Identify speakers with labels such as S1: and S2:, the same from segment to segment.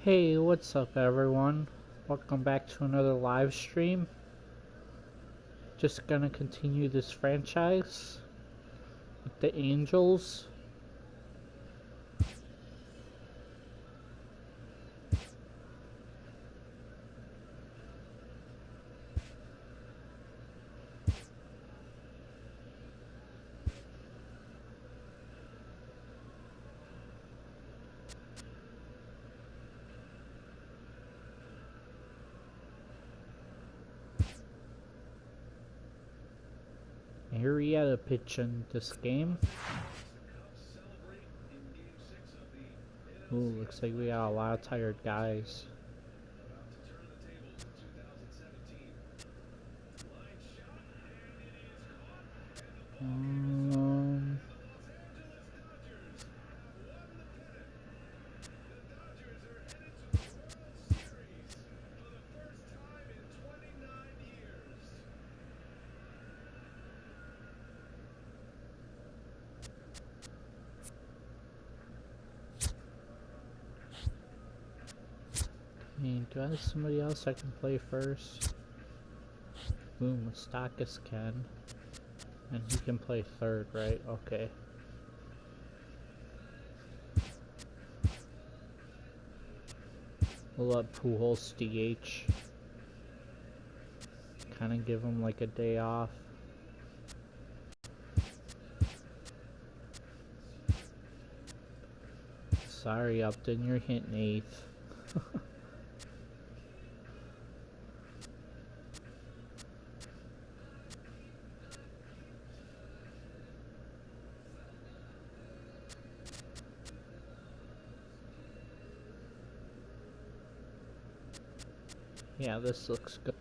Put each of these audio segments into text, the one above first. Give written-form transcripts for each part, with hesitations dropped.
S1: Hey, what's up everyone? Welcome back to another live stream. Just gonna continue this franchise with the Angels. Arrieta pitching this game. Ooh, looks like we got a lot of tired guys. Do I have somebody else I can play first? Boom, Mustakas can. And he can play third, right? Okay. We'll let Pujols DH. Kinda give him like a day off. Sorry, Upton, you're hitting 8th. Yeah, this looks good.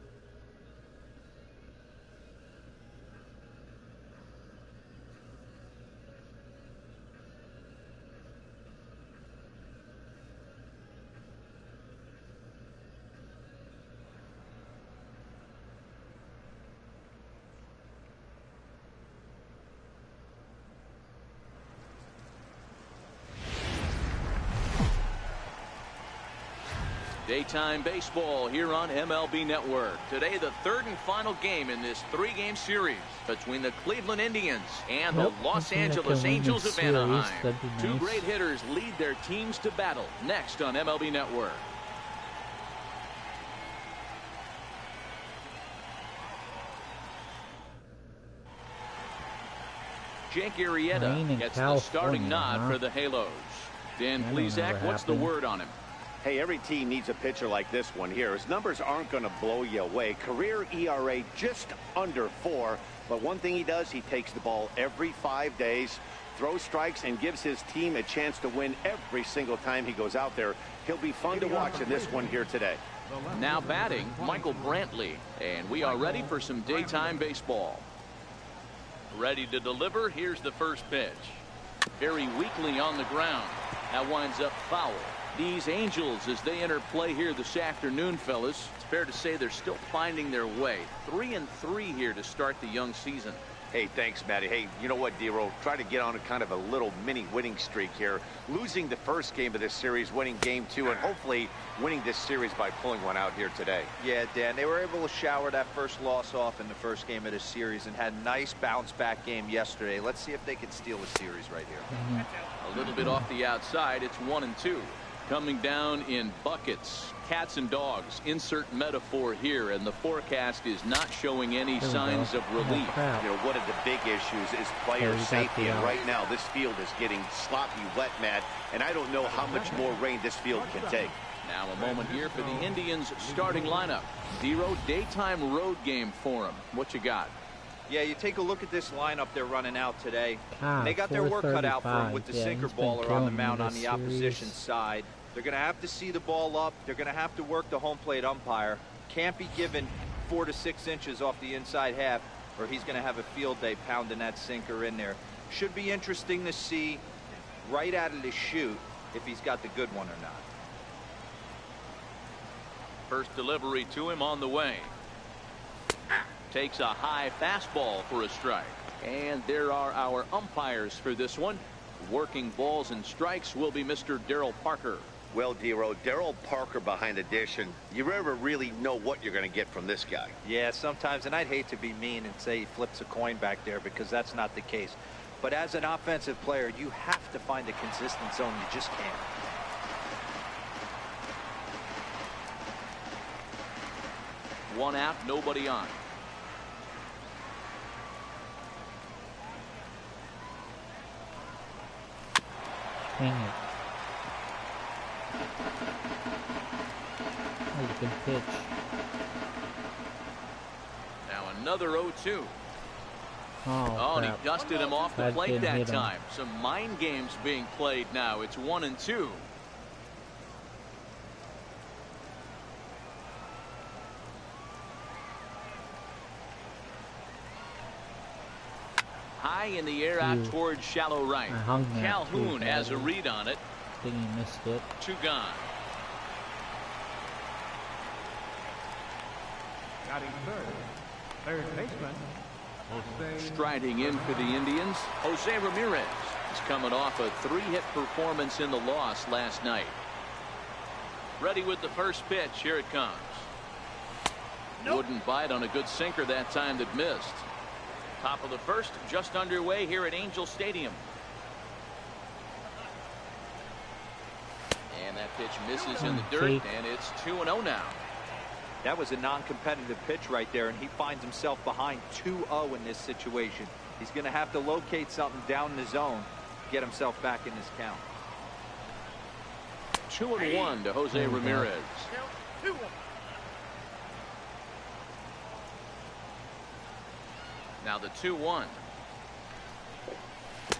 S2: Daytime baseball here on MLB Network. Today, the third and final game in this 3-game series between the Cleveland Indians and the Los Angeles Angels of Anaheim.
S1: Nice.
S2: Two great hitters lead their teams to battle next on MLB Network. Jake Arrieta gets the starting nod for the Halos. Dan Plesac, what's the word on him?
S3: Hey, every team needs a pitcher like this one here. His numbers aren't going to blow you away. Career ERA just under 4. But one thing he does, he takes the ball every 5 days, throws strikes, and gives his team a chance to win every single time he goes out there. He'll be fun to watch in this one here today.
S2: Now batting, Michael Brantley. And we are ready for some daytime baseball. Ready to deliver. Here's the first pitch. Very weakly on the ground. That winds up foul. These Angels, as they enter play here this afternoon, fellas, it's fair to say they're still finding their way. 3-3 here to start the young season.
S3: Hey, thanks, Matty. Hey, you know what, D-Roll? Try to get on a kind of a little mini winning streak here. Losing the first game of this series, winning game 2, and hopefully winning this series by pulling one out here today.
S4: Yeah, Dan, they were able to shower that first loss off in the first game of this series and had a nice bounce-back game yesterday. Let's see if they can steal the series right here.
S2: A little bit off the outside. It's 1-2. Coming down in buckets, cats and dogs, insert metaphor here, and the forecast is not showing any signs of relief.
S3: You know, one of the big issues is player safety, and right now this field is getting sloppy wet, Matt, and I don't know how much more rain this field can take.
S2: Now a moment here for the Indians starting lineup. 0 daytime road game for them. What you got?
S4: Yeah, you take a look at this lineup they're running out today. They got their work cut out for them with the sinker baller on the mound on the opposition side. They're going to have to see the ball up. They're going to have to work the home plate umpire. Can't be given 4 to 6 inches off the inside half, or he's going to have a field day pounding that sinker in there. Should be interesting to see right out of the chute if he's got the good one or not.
S2: First delivery to him on the way. Takes a high fastball for a strike. And there are our umpires for this one. Working balls and strikes will be Mr. Darryl Parker.
S3: Well, Dero, Darryl Parker behind the dish, and you never really know what you're going to get from this guy.
S4: Yeah, sometimes, and I'd hate to be mean and say he flips a coin back there because that's not the case. But as an offensive player, you have to find a consistent zone. You just can't.
S2: One out, nobody on.
S1: Dang it. That was a good pitch.
S2: Now another 0-2.
S1: Oh,
S2: And he dusted him off the plate that
S1: him.
S2: time. Some mind games being played now. It's 1-2. High in the air out towards shallow right. Calhoun has a read on it.
S1: I think he missed it.
S2: 2 gone.
S5: Batting third baseman, Jose.
S2: Striding in for the Indians, Jose Ramirez is coming off a 3-hit performance in the loss last night. Ready with the first pitch. Here it comes. Wouldn't bite on a good sinker that time that missed. Top of the first, just underway here at Angel Stadium. And that pitch misses in the dirt, and it's 2-0 now.
S4: That was a non-competitive pitch right there, and he finds himself behind 2-0 in this situation. He's going to have to locate something down in the zone to get himself back in this count.
S2: 2-1 to Jose Ramirez. Now the 2-1.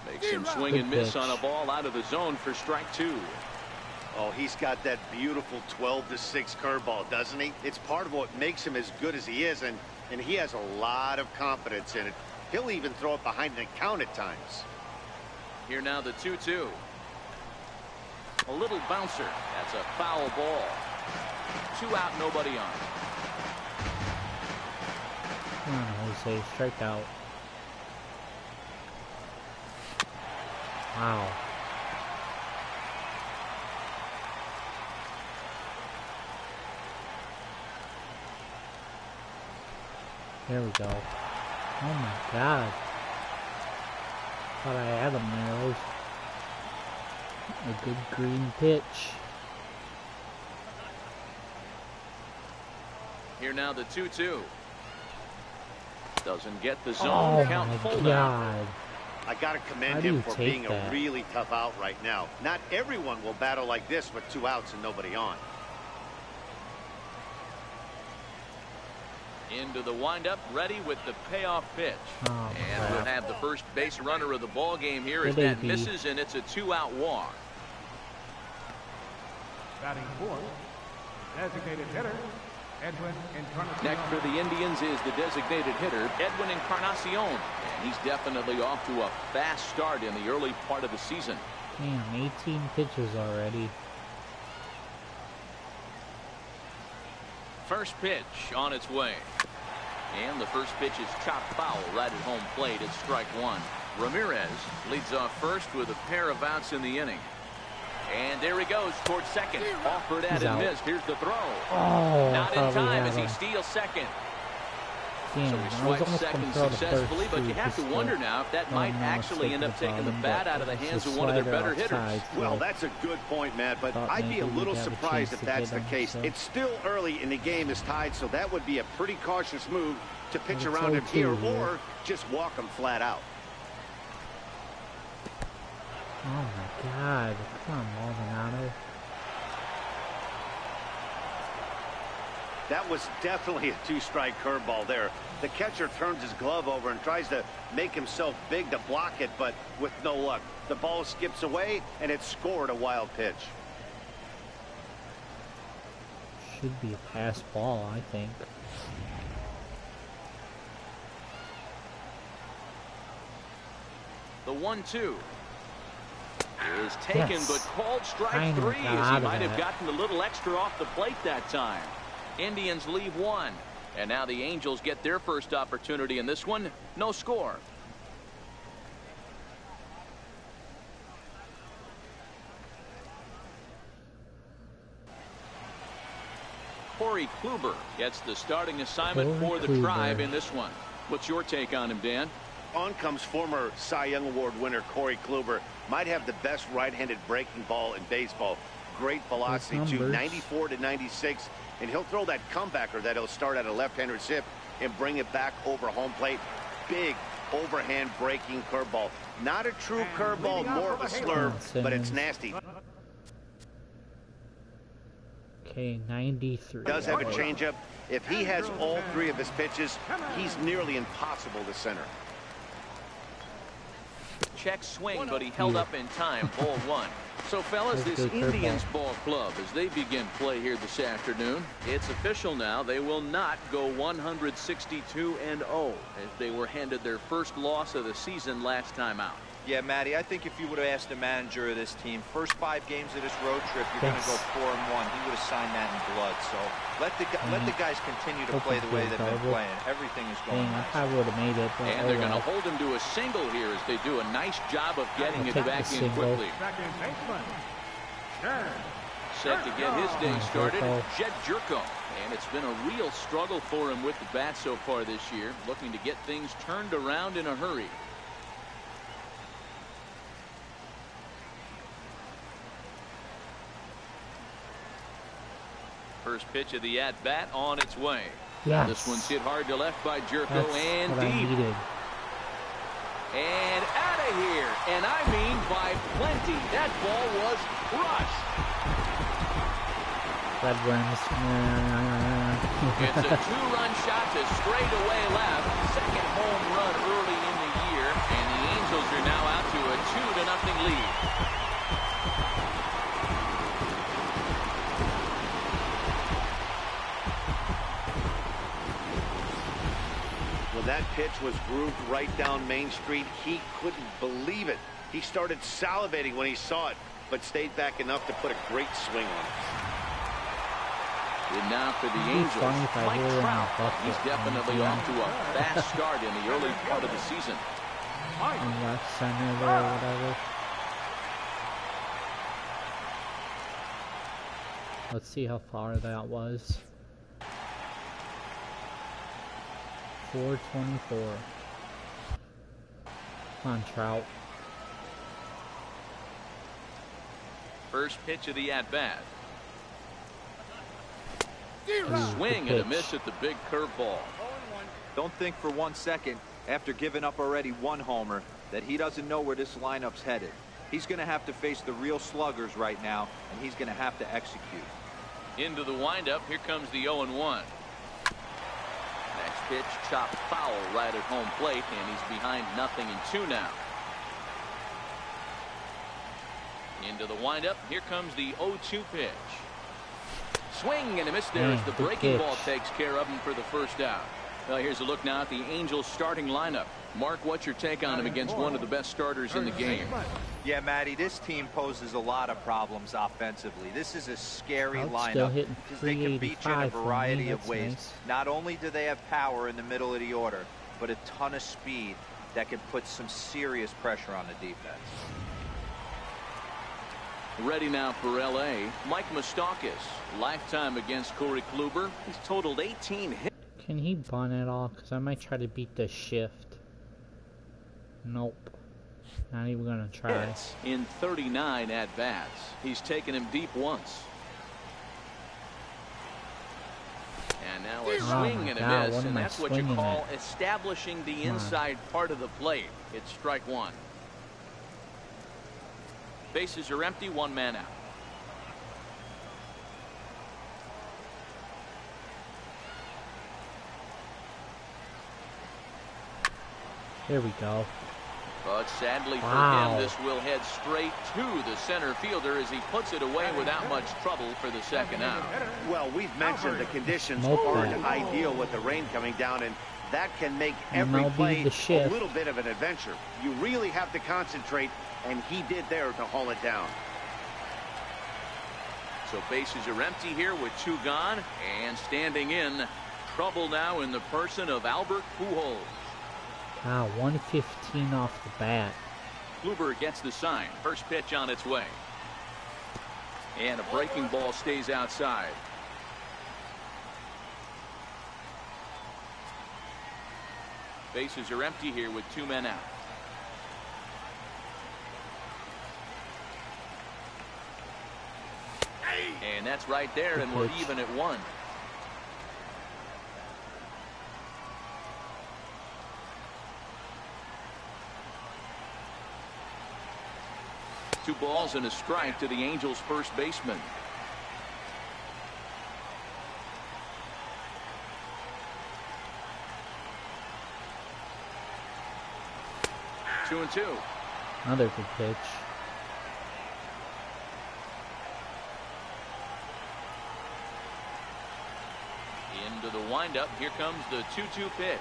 S2: Makes him swing and miss on a ball out of the zone for strike 2.
S3: Oh, he's got that beautiful 12-6 curveball, doesn't he? It's part of what makes him as good as he is, and he has a lot of confidence in it. He'll even throw it behind the count at times.
S2: Here now the 2-2. A little bouncer. That's a foul ball. 2 out, nobody on.
S1: Come on, Jose, strike out. Wow. There we go. Oh my God. Thought I had him there. That was a good green pitch.
S2: Here now the 2-2. Doesn't get the zone count full down.
S3: I got to commend him for being a really tough out right now. Not everyone will battle like this with 2 outs and nobody on.
S2: Into the windup, ready with the payoff pitch. And we'll have the first base runner of the ball game here as that misses, and it's a 2-out walk.
S5: Batting fourth, designated hitter, Edwin Encarnacion.
S2: Next for the Indians is the designated hitter, Edwin Encarnacion. And he's definitely off to a fast start in the early part of the season.
S1: Damn, 18 pitches already.
S2: First pitch on its way. And the first pitch is chopped foul right at home plate. It's strike 1. Ramirez leads off first with a pair of outs in the inning. And there he goes towards second. Offered at and missed. Here's the throw.
S1: Oh,
S2: not in time as he steals second.
S1: Damn,
S2: so he swipes second successfully, but you have to wonder now if that might actually end up taking the bat out of the hands of one of their better hitters.
S3: Well, that's a good point, Matt, but I'd be a little surprised if that's the case. It's still early and the game is tied, so that would be a pretty cautious move to pitch around him here or just walk him flat out.
S1: Oh my God. Come on, Maldonado.
S3: That was definitely a 2-strike curveball there. The catcher turns his glove over and tries to make himself big to block it, but with no luck. The ball skips away, and it scored a wild pitch.
S1: Should be a pass ball, I think.
S2: The 1-2 is taken, but called strike 3 as he might have gotten a little extra off the plate that time. Indians leave 1, and now the Angels get their first opportunity in this one. No score. Corey Kluber gets the starting assignment for the Tribe in this one. What's your take on him, Dan?
S3: On comes former Cy Young Award winner Corey Kluber. Might have the best right-handed breaking ball in baseball. Great velocity too, 94 to 96, and he'll throw that comebacker that he'll start at a left-hander's hip and bring it back over home plate. Big overhand breaking curveball. Not a true curveball, more of a slurve, but it's nasty.
S1: Okay, 93.
S3: Does have a changeup. If he has all three of his pitches, he's nearly impossible to center.
S2: Check swing, but he held up in time. Ball one. So, fellas, this Indians ball club, as they begin play here this afternoon, it's official now. They will not go 162-0 as they were handed their first loss of the season last time out.
S4: Yeah, Matty, I think if you would have asked the manager of this team, first 5 games of this road trip, you're going to go 4-1. He would have signed that in blood. So let the guys continue to play the way they've been playing. Everything is going nice.
S1: I would have made it.
S2: And they're going to hold him to a single here as they do a nice job of getting it back in quickly. Set to get his day started, Jed Jerko. And it's been a real struggle for him with the bat so far this year, looking to get things turned around in a hurry. First pitch of the at-bat on its way.
S1: Yes.
S2: This one's hit hard to left by Jerko.
S1: That's
S2: and
S1: what
S2: deep.
S1: I needed.
S2: And out of here. And I mean by plenty. That ball was crushed.
S1: Red Wings.
S2: It's a 2-run shot to straightaway left. Second home run early in the year. And the Angels are now out to a 2-0 lead.
S3: That pitch was grooved right down Main Street. He couldn't believe it. He started salivating when he saw it, but stayed back enough to put a great swing on it.
S2: And now for the Angels, Mike Trout. He's definitely off to a fast start in the early part of the season.
S1: In left center there or whatever. Let's see how far that was. 424. Come on, Trout.
S2: First pitch of the at-bat. Swing and a miss at the big curveball.
S4: Don't think for 1 second, after giving up already 1 homer, that he doesn't know where this lineup's headed. He's going to have to face the real sluggers right now, and he's going to have to execute.
S2: Into the windup. Here comes the 0-1. Next pitch, chopped foul right at home plate, and he's behind 0-2 now. Into the windup. Here comes the 0-2 pitch. Swing and a miss there as the breaking ball takes care of him for the first out. Well, here's a look now at the Angels starting lineup. Mark, what's your take on him against one of the best starters in the game?
S4: Yeah, Matty, this team poses a lot of problems offensively. This is a scary lineup because they can beat you in a variety of ways. Nice. Not only do they have power in the middle of the order, but a ton of speed that can put some serious pressure on the defense.
S2: Ready now for L.A., Mike Moustakas. Lifetime against Corey Kluber. He's totaled 18 hits.
S1: Can he bunt at all? Because I might try to beat the shift. Nope. Not even going to try.
S2: In 39 at-bats. He's taken him deep once. And now a swing and a miss. And that's what you call establishing the inside part of the plate. It's strike one. Bases are empty, 1 man out.
S1: There we go.
S2: But sadly for him, this will head straight to the center fielder as he puts it away without much trouble for the second out.
S3: Well, we've mentioned the conditions aren't ideal with the rain coming down, and that can make every play a little bit of an adventure. You really have to concentrate, and he did there to haul it down.
S2: So bases are empty here with 2 gone, and standing in trouble now in the person of Albert Pujols.
S1: Wow, 115 off the bat.
S2: Kluber gets the sign. First pitch on its way. And a breaking ball stays outside. Bases are empty here with 2 men out. And that's right there, and we're even at 1. Two balls and a strike to the Angels' first baseman. Two and two.
S1: Another good pitch.
S2: Into the windup. Here comes the 2-2 pitch.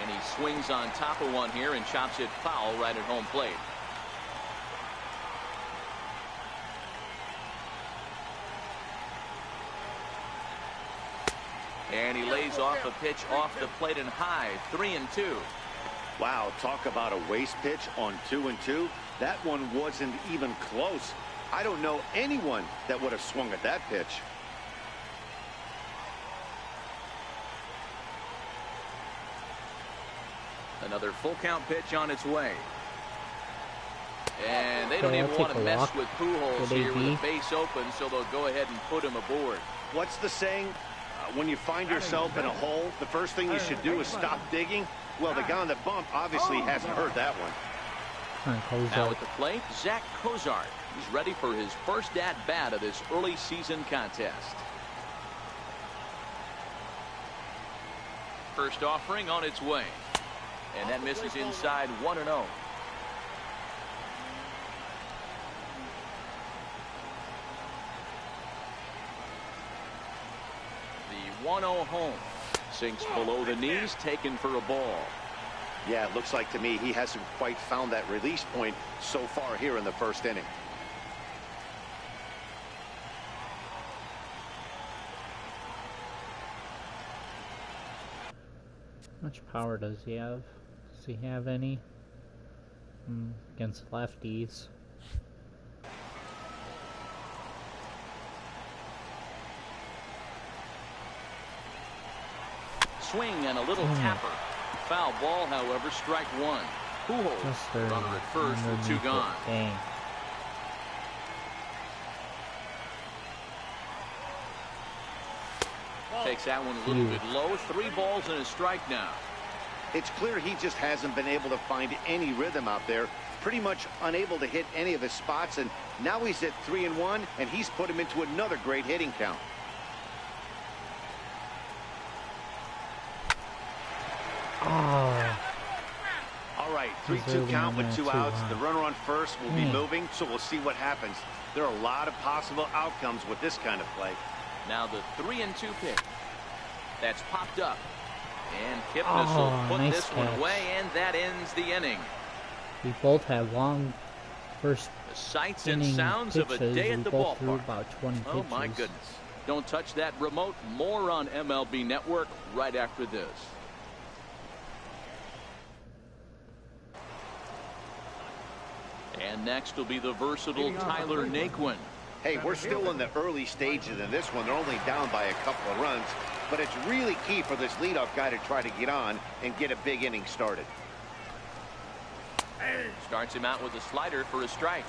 S2: And he swings on top of one here and chops it foul right at home plate. And he lays off a pitch off the plate and high. 3-2.
S3: Wow, talk about a waste pitch on 2-2. That one wasn't even close. I don't know anyone that would have swung at that pitch.
S2: Another full count pitch on its way. And they don't even want to mess with Pujols here with the base open, so they'll go ahead and put him aboard.
S3: What's the saying? When you find yourself in a hole, the first thing you should do is stop digging. Well, the guy on the bump obviously hasn't heard that one.
S2: Now at the plate, Zach Cozart. He's ready for his first at-bat of this early season contest. First offering on its way. And that misses inside 1-0. The 1-0 home. Sinks below the knees, taken for a ball.
S3: Yeah, it looks like to me he hasn't quite found that release point so far here in the first inning.
S1: How much power does he have? Does he have any? Against lefties.
S2: Swing and a little tapper. Foul ball, however, strike one. Pujols, runner at first with 2 gone.
S1: Dang.
S2: Takes that one a little bit low. 3 balls and a strike now.
S3: It's clear he just hasn't been able to find any rhythm out there. Pretty much unable to hit any of his spots, and now he's at 3-1, and he's put him into another great hitting count.
S1: Oh.
S3: All right, 3-2 count with 2 outs. The runner on first will be moving, so we'll see what happens. There are a lot of possible outcomes with this kind of play.
S2: Now the 3-2 pitch. That's popped up. And Kipnis will put this one away, and that ends the inning.
S1: We both had long first
S2: the sights and sounds
S1: pitches.
S2: Of a day at the ballpark.
S1: About 20 pitches.
S2: Oh my goodness. Don't touch that remote. More on MLB Network right after this. And next will be the versatile Tyler Naquin.
S3: Hey, we're still in the early stages in this one. They're only down by a couple of runs, but it's really key for this leadoff guy to try to get on and get a big inning started.
S2: Starts him out with a slider for a strike.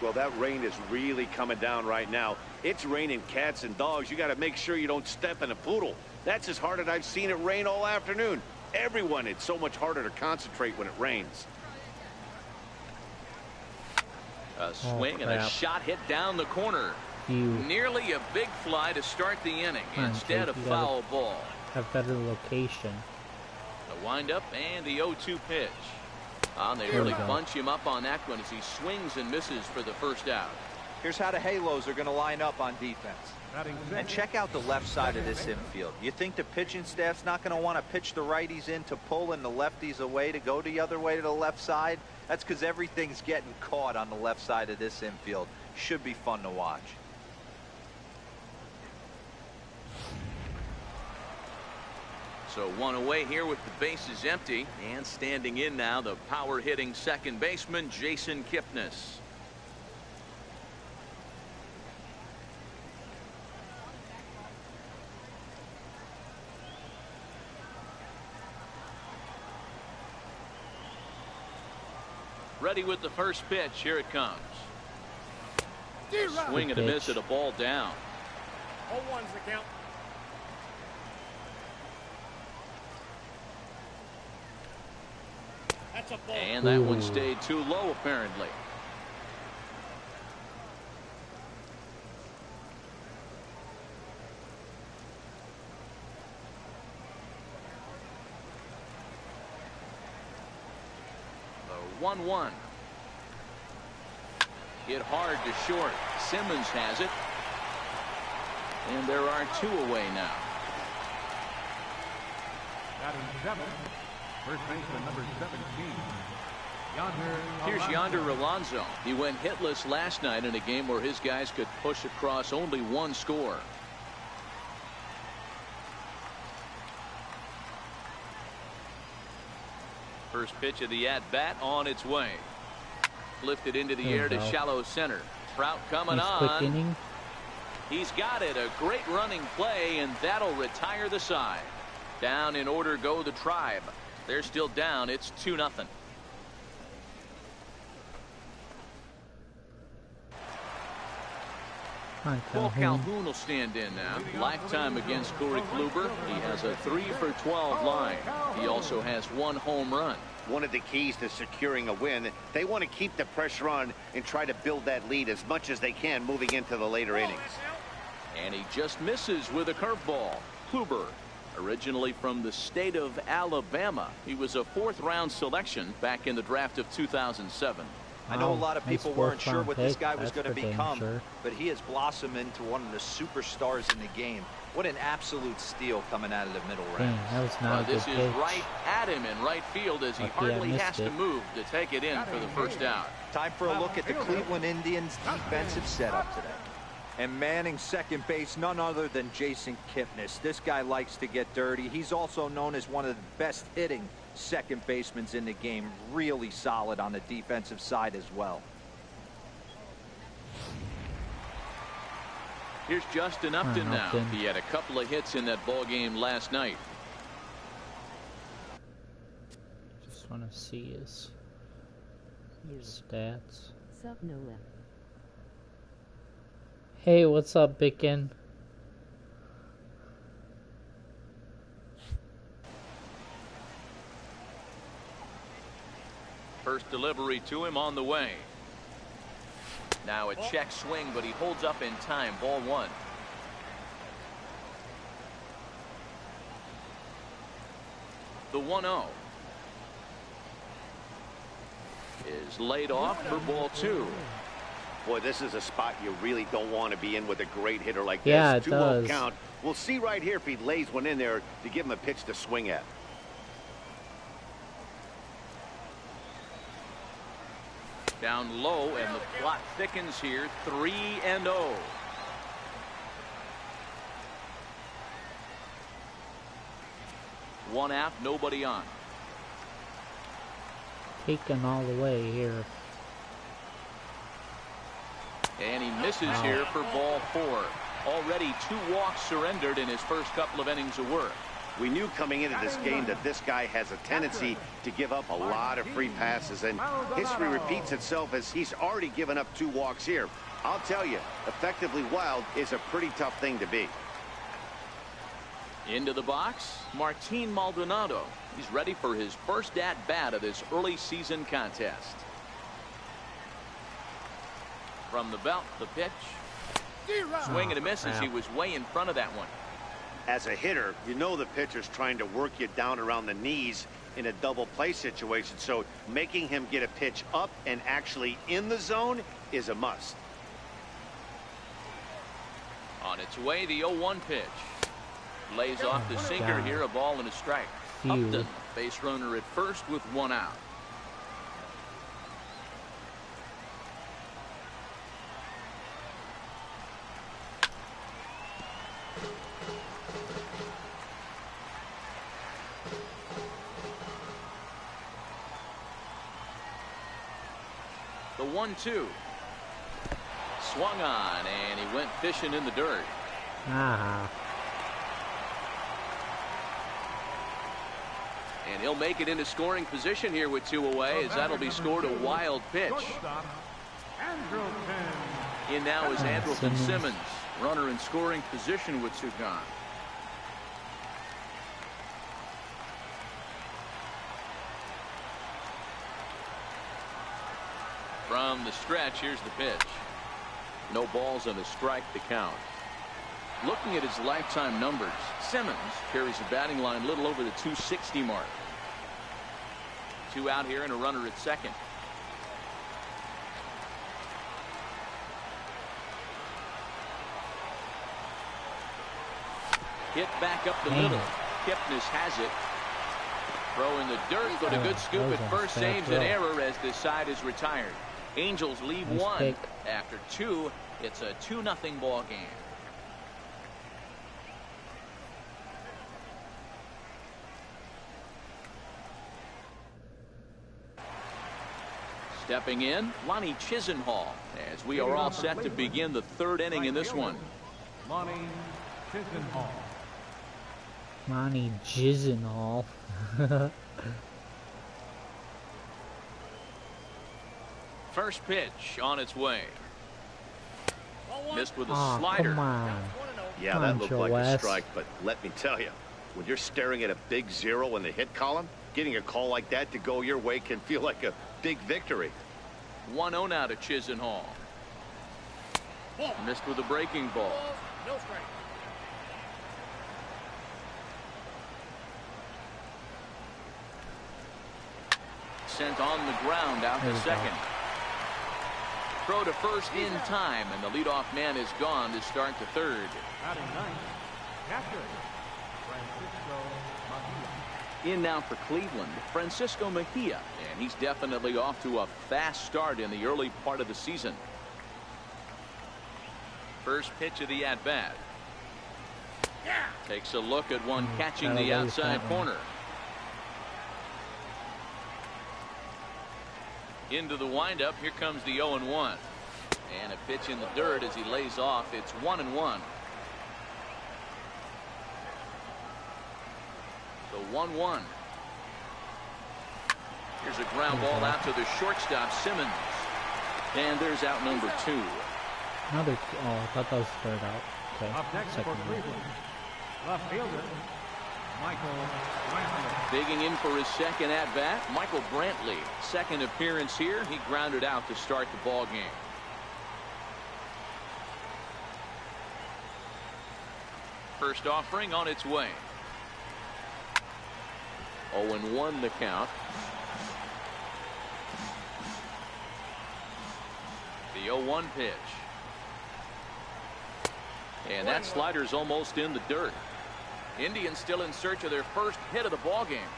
S3: Well, that rain is really coming down right now. It's raining cats and dogs. You got to make sure you don't step in a poodle. That's as hard as I've seen it rain all afternoon. Everyone, it's so much harder to concentrate when it rains.
S2: A swing and a shot hit down the corner. Nearly a big fly to start the inning. Instead, a foul ball.
S1: Have better location.
S2: The windup and the 0-2 pitch. They really bunch him up on that one as he swings and misses for the first out.
S4: Here's how the Halos are going to line up on defense. And check out the left side of this infield. You think the pitching staff's not going to want to pitch the righties in to pull and the lefties away to go the other way to the left side? That's because everything's getting caught on the left side of this infield. Should be fun to watch.
S2: So one away here with the bases empty, and standing in now the power hitting second baseman Jason Kipnis. Ready with the first pitch. Here it comes. Swing and a miss at a ball down.
S6: 0-1's the count. That's a ball.
S2: And that one stayed too low, apparently. The 1-1. Hit hard to short. Simmons has it. And there are 2 away now.
S5: Batting 7, first baseman number 17.
S2: Here's Yonder Alonso. He went hitless last night in a game where his guys could push across only 1 score. First pitch of the at-bat on its way. Lifted into the air to shallow center. Trout coming on. He's got it. A great running play, and that'll retire the side. Down in order go the Tribe. They're still down. It's 2-0. Paul Calhoun will stand in now. Lifetime against Corey Kluber. He has a 3-for-12 line. He also has 1 home run.
S3: One of the keys to securing a win, they want to keep the pressure on and try to build that lead as much as they can moving into the later innings.
S2: And he just misses with a curveball. Kluber, originally from the state of Alabama. He was a 4th-round selection back in the draft of 2007.
S4: I know a lot of people weren't sure what this guy was going to become, but he has blossomed into one of the superstars in the game. What an absolute steal coming out of the middle round.
S2: This is right at him in right field as he hardly has to move to take it in for the first out.
S4: Time for a look at the Cleveland Indians defensive setup today. And manning second base, none other than Jason Kipnis. This guy likes to get dirty. He's also known as one of the best hitting second basemen in the game. Really solid on the defensive side as well.
S2: Here's Justin Upton now. He had a couple of hits in that ball game last night.
S1: Just want to see his stats. Hey, what's up, Bicken?
S2: First delivery to him on the way. Now a check swing, but he holds up in time. Ball 1. The 1-0 is laid off for ball 2.
S3: Boy, this is a spot you really don't want to be in with a great hitter like this.
S1: Yeah, it
S3: 2-0
S1: does.
S3: count. We'll see right here if he lays one in there to give him a pitch to swing at.
S2: Down low, and the plot thickens here. 3-0. One out, nobody on.
S1: Taken all the way here.
S2: And he misses here for ball 4. Already 2 walks surrendered in his first couple of innings of work.
S3: We knew coming into this game that this guy has a tendency to give up a lot of free passes, and history repeats itself as he's already given up 2 walks here. I'll tell you, effectively wild is a pretty tough thing to be.
S2: Into the box, Martin Maldonado. He's ready for his first at-bat of this early season contest. From the belt, the pitch. Swing and a miss as he was way in front of that one.
S3: As a hitter, you know the pitcher's trying to work you down around the knees in a double play situation, so making him get a pitch up and actually in the zone is a must.
S2: On its way, the 0-1 pitch. Lays off the sinker here, a ball and a strike. Upton, base runner at first with 1 out. The 1-2. Swung on, and he went fishing in the dirt. And he'll make it into scoring position here with 2 away, as that'll be scored a wild pitch. In now is Andrelton Simmons, runner in scoring position with 2 gone. From the stretch, here's the pitch. No balls and a strike to count. Looking at his lifetime numbers, Simmons carries the batting line a little over the 260 mark. 2 out here and a runner at second. Hit back up the middle. Kipnis has it. Throw in the dirt, but a good scoop at first saves an error as this side is retired. Angels leave 1 after 2. It's a 2-0 ball game. Stepping in, Lonnie Chisenhall, as we are all set to begin the 3rd inning in this one.
S5: Lonnie Chisenhall.
S1: Lonnie Chisenhall.
S2: First pitch on its way. Missed with a slider.
S1: Come on.
S3: Yeah, that looked like a strike, but let me tell you, when you're staring at a big 0 in the hit column, getting a call like that to go your way can feel like a big victory.
S2: 1-0 now to Chisenhall. Missed with a breaking ball.
S6: No strike.
S2: Sent on the ground out to second. Throw to first in time, and the leadoff man is gone to start the 3rd.
S5: Batting 9th, catcher Francisco Mejia.
S2: In now for Cleveland, Francisco Mejia, and he's definitely off to a fast start in the early part of the season. First pitch of the at-bat. Takes a look at one catching the outside corner. Into the windup. Here comes the 0-1. And a pitch in the dirt as he lays off. It's 1-1. So 1-1. Here's a ground ball out to the shortstop, Simmons. And there's out number 2.
S1: Another. Oh, I thought that was 3rd out. Okay.
S5: Up next for Cleveland, left fielder Michael Brantley.
S2: Digging in for his 2nd at-bat, Michael Brantley. 2nd appearance here. He grounded out to start the ball game. First offering on its way. 0-1 the count. The 0-1 pitch. And that slider's almost in the dirt. Indians still in search of their first hit of the ball game.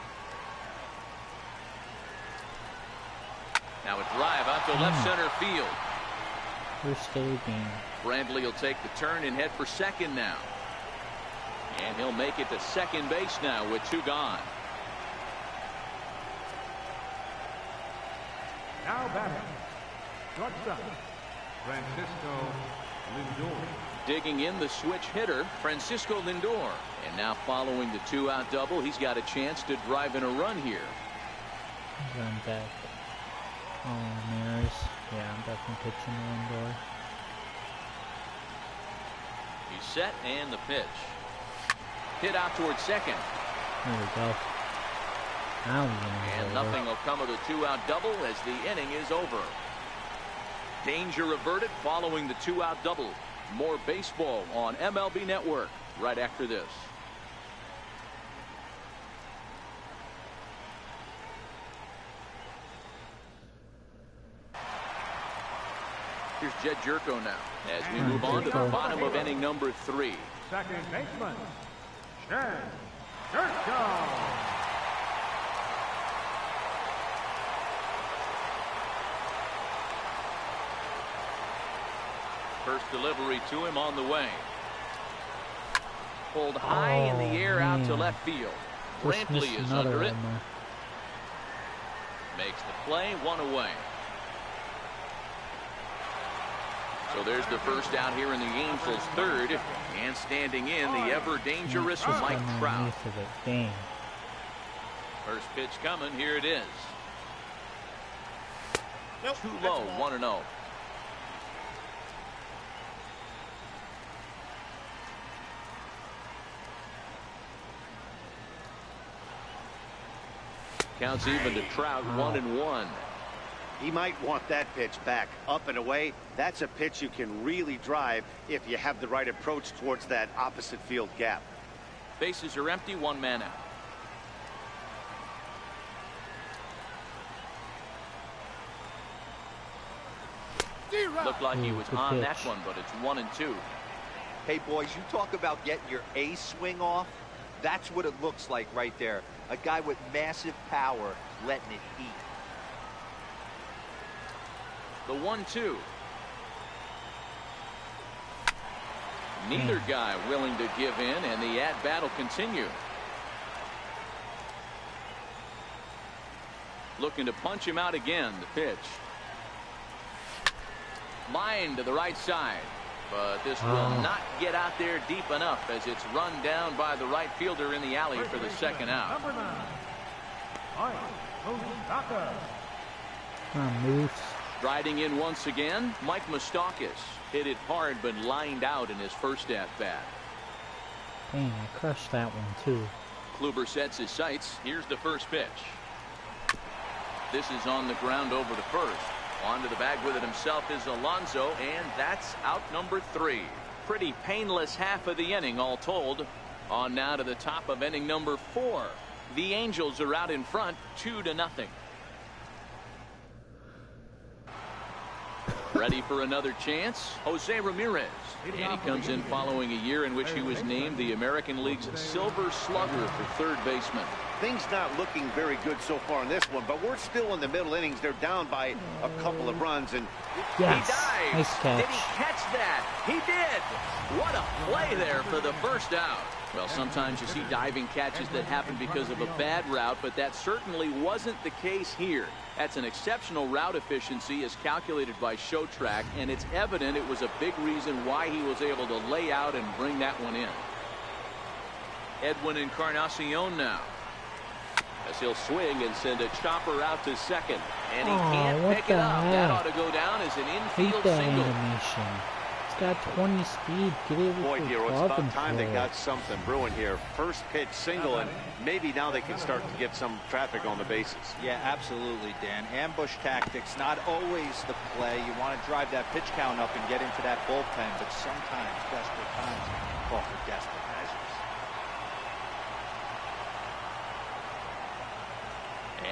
S2: Now a drive out to left center field.
S1: First game.
S2: Brantley will take the turn and head for second now. And he'll make it to second base now with 2 gone.
S5: Now batting, shortstop Francisco Lindor.
S2: Digging in the switch hitter, Francisco Lindor. And now following the 2-out double, he's got a chance to drive in a run here.
S1: Run back. Oh, Maris. Yeah, I'm definitely pitching Lindor.
S2: He's set and the pitch. Hit out towards second.
S1: There we go.
S2: And nothing will come of the 2-out double as the inning is over. Danger averted following the 2-out double. More baseball on MLB Network right after this. Here's Jed Jerko now as we move on to the bottom of inning number 3.
S5: Second baseman, Jed Jerko.
S2: First delivery to him on the way. Pulled high in the air out to left field. Brantley is under it. Makes the play, 1 away. So there's the first out here in the Angels' 3rd. And standing in, the ever dangerous Mike Trout. First pitch coming. Here it is.
S6: Nope,
S2: Too low. 1-0. Counts even to Trout. 1-1.
S3: He might want that pitch back. Up and away. That's a pitch you can really drive if you have the right approach towards that opposite field gap.
S2: Bases are empty. One man out. Looked like he was on that one, but it's 1-2.
S4: Hey, boys, you talk about getting your A swing off. That's what it looks like right there. A guy with massive power letting it eat.
S2: The 1-2. Neither guy willing to give in, and the at-bat will continue. Looking to punch him out again. The pitch. Line to the right side. But this will not get out there deep enough as it's run down by the right fielder in the alley for the second out.
S5: Number 9.
S1: Moose.
S2: Striding in once again, Mike Moustakas hit it hard but lined out in his first at-bat.
S1: Dang, I crushed that one too.
S2: Kluber sets his sights. Here's the first pitch. This is on the ground over to first. Onto the bag with it himself is Alonso, and that's out number 3. Pretty painless half of the inning all told. On now to the top of inning number 4. The Angels are out in front 2-0. Ready for another chance? Jose Ramirez. And he comes in following a year in which he was named the American League's Silver Slugger for third baseman.
S3: Things not looking very good so far in this one, but we're still in the middle innings. They're down by a couple of runs, and
S1: yes,
S2: he dives.
S1: nice catch.
S2: Did he catch that? He did. What a play there for the first out. Well, sometimes you see diving catches that happen because of a bad route, but that certainly wasn't the case here. That's an exceptional route efficiency as calculated by Showtrack, and it's evident it was a big reason why he was able to lay out and bring that one in. Edwin Encarnacion now, as he'll swing and send a chopper out to second, and he can't pick it up. That ought to go down as an infield single.
S1: Animation. It's got 20 speed. Get it with
S3: boy,
S1: your
S3: Hero, it's
S1: glove
S3: about
S1: and
S3: time they
S1: throw.
S3: got something brewing here. First pitch single, and maybe now they can start to get some traffic on the bases.
S4: Yeah, absolutely, Dan. Ambush tactics, not always the play. You want to drive that pitch count up and get into that bullpen, but sometimes desperate times call for desperate measures.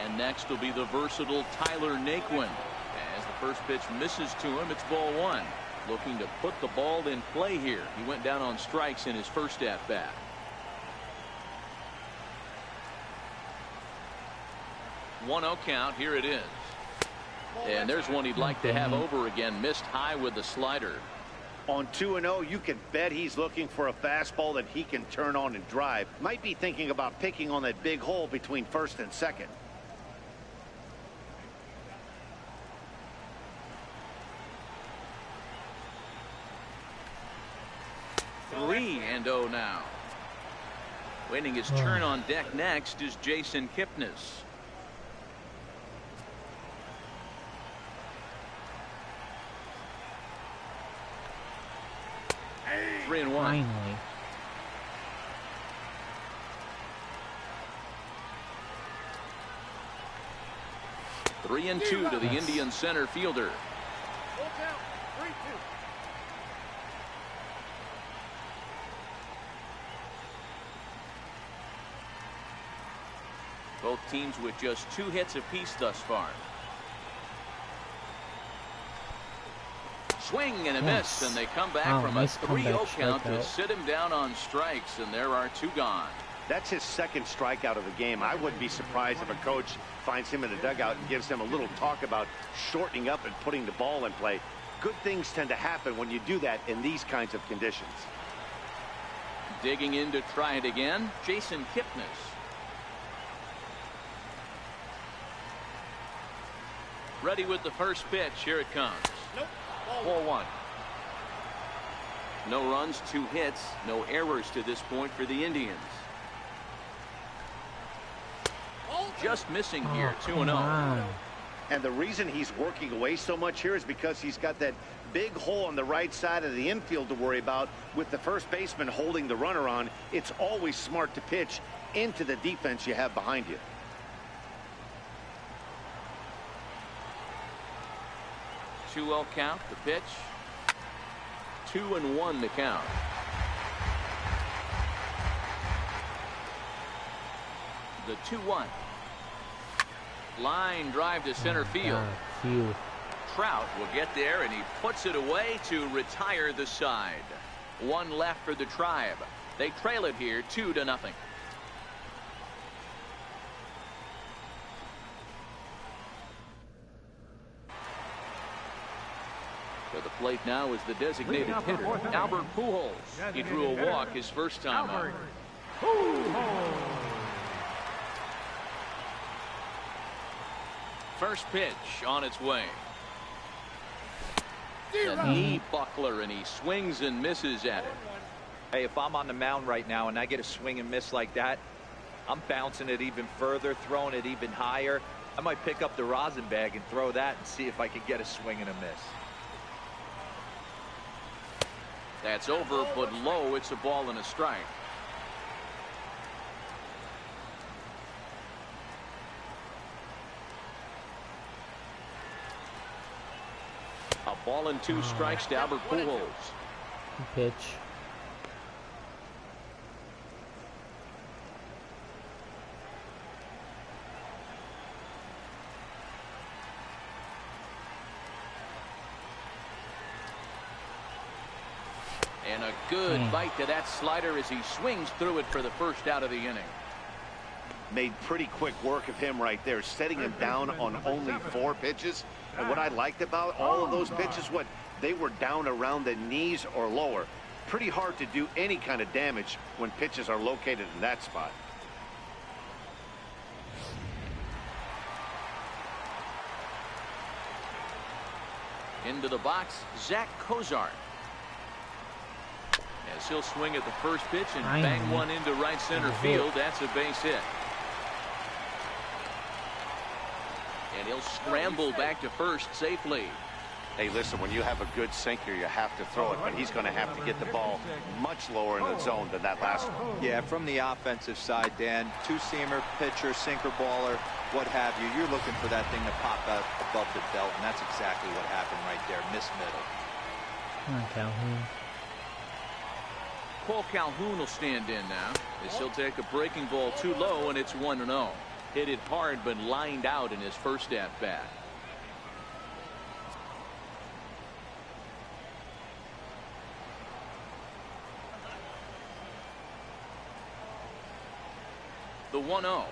S2: And next will be the versatile Tyler Naquin. As the first pitch misses to him, it's ball 1. Looking to put the ball in play here. He went down on strikes in his first at-bat. One 1-0 count. Here it is. And there's one he'd like to have over again. Missed high with the slider.
S3: On 2-0, you can bet he's looking for a fastball that he can turn on and drive. Might be thinking about picking on that big hole between first and second.
S2: Three and 0 now. Waiting his turn on deck next is Jason Kipnis.
S6: Hey.
S2: 3-1.
S1: Finally.
S2: Three and 2 to the Indian center fielder.
S6: Full count. 3-2.
S2: Both teams with just 2 hits apiece thus far. Swing and a miss, and they come back from
S1: nice
S2: a 3-0 count to
S1: strikeout.
S2: sit him down on strikes, and there are 2 gone.
S3: That's his second strikeout of the game. I wouldn't be surprised if a coach finds him in the dugout and gives him a little talk about shortening up and putting the ball in play. Good things tend to happen when you do that in these kinds of conditions.
S2: Digging in to try it again, Jason Kipnis. Ready with the first pitch. Here it comes.
S6: Nope.
S2: Ball 1. No runs, 2 hits, no errors to this point for the Indians. just missing here, 2-0.
S3: And the reason he's working away so much here is because he's got that big hole on the right side of the infield to worry about. With the first baseman holding the runner on, it's always smart to pitch into the defense you have behind you.
S2: Two-0 count, the pitch. 2-1 the count. The 2-1. Line drive to center field. Trout will get there, and he puts it away to retire the side. One left for the Tribe. They trail it here 2-0. To the plate now is the designated hitter, Albert Pujols. He drew a walk his first time out. First pitch on its way. A knee buckler, and he swings and misses at it.
S4: Hey, if I'm on the mound right now and I get a swing and miss like that, I'm bouncing it even further, throwing it even higher. I might pick up the rosin bag and throw that and see if I can get a swing and a miss.
S2: That's over, but low. It's a ball and a strike. A ball and 2 strikes to Albert Pujols.
S1: Pitch.
S2: And a good bite to that slider as he swings through it for the first out of the inning.
S3: Made pretty quick work of him right there, setting him down on only 4 pitches. And what I liked about all of those pitches, they were down around the knees or lower. Pretty hard to do any kind of damage when pitches are located in that spot.
S2: Into the box, Zach Cozart. As he'll swing at the first pitch and bang one into right center field. That's a base hit. And he'll scramble back to first safely.
S3: Hey, listen, when you have a good sinker, you have to throw it, but he's going to have to get the ball much lower in the zone than that last one.
S4: Yeah, from the offensive side, Dan, two-seamer, pitcher, sinker baller, what have you, you're looking for that thing to pop out above the belt, and that's exactly what happened right there. Miss middle.
S1: Come on, Calhoun.
S2: Cole Calhoun will stand in now as he'll take a breaking ball too low, and it's 1-0. Hit it hard but lined out in his first at bat. The 1-0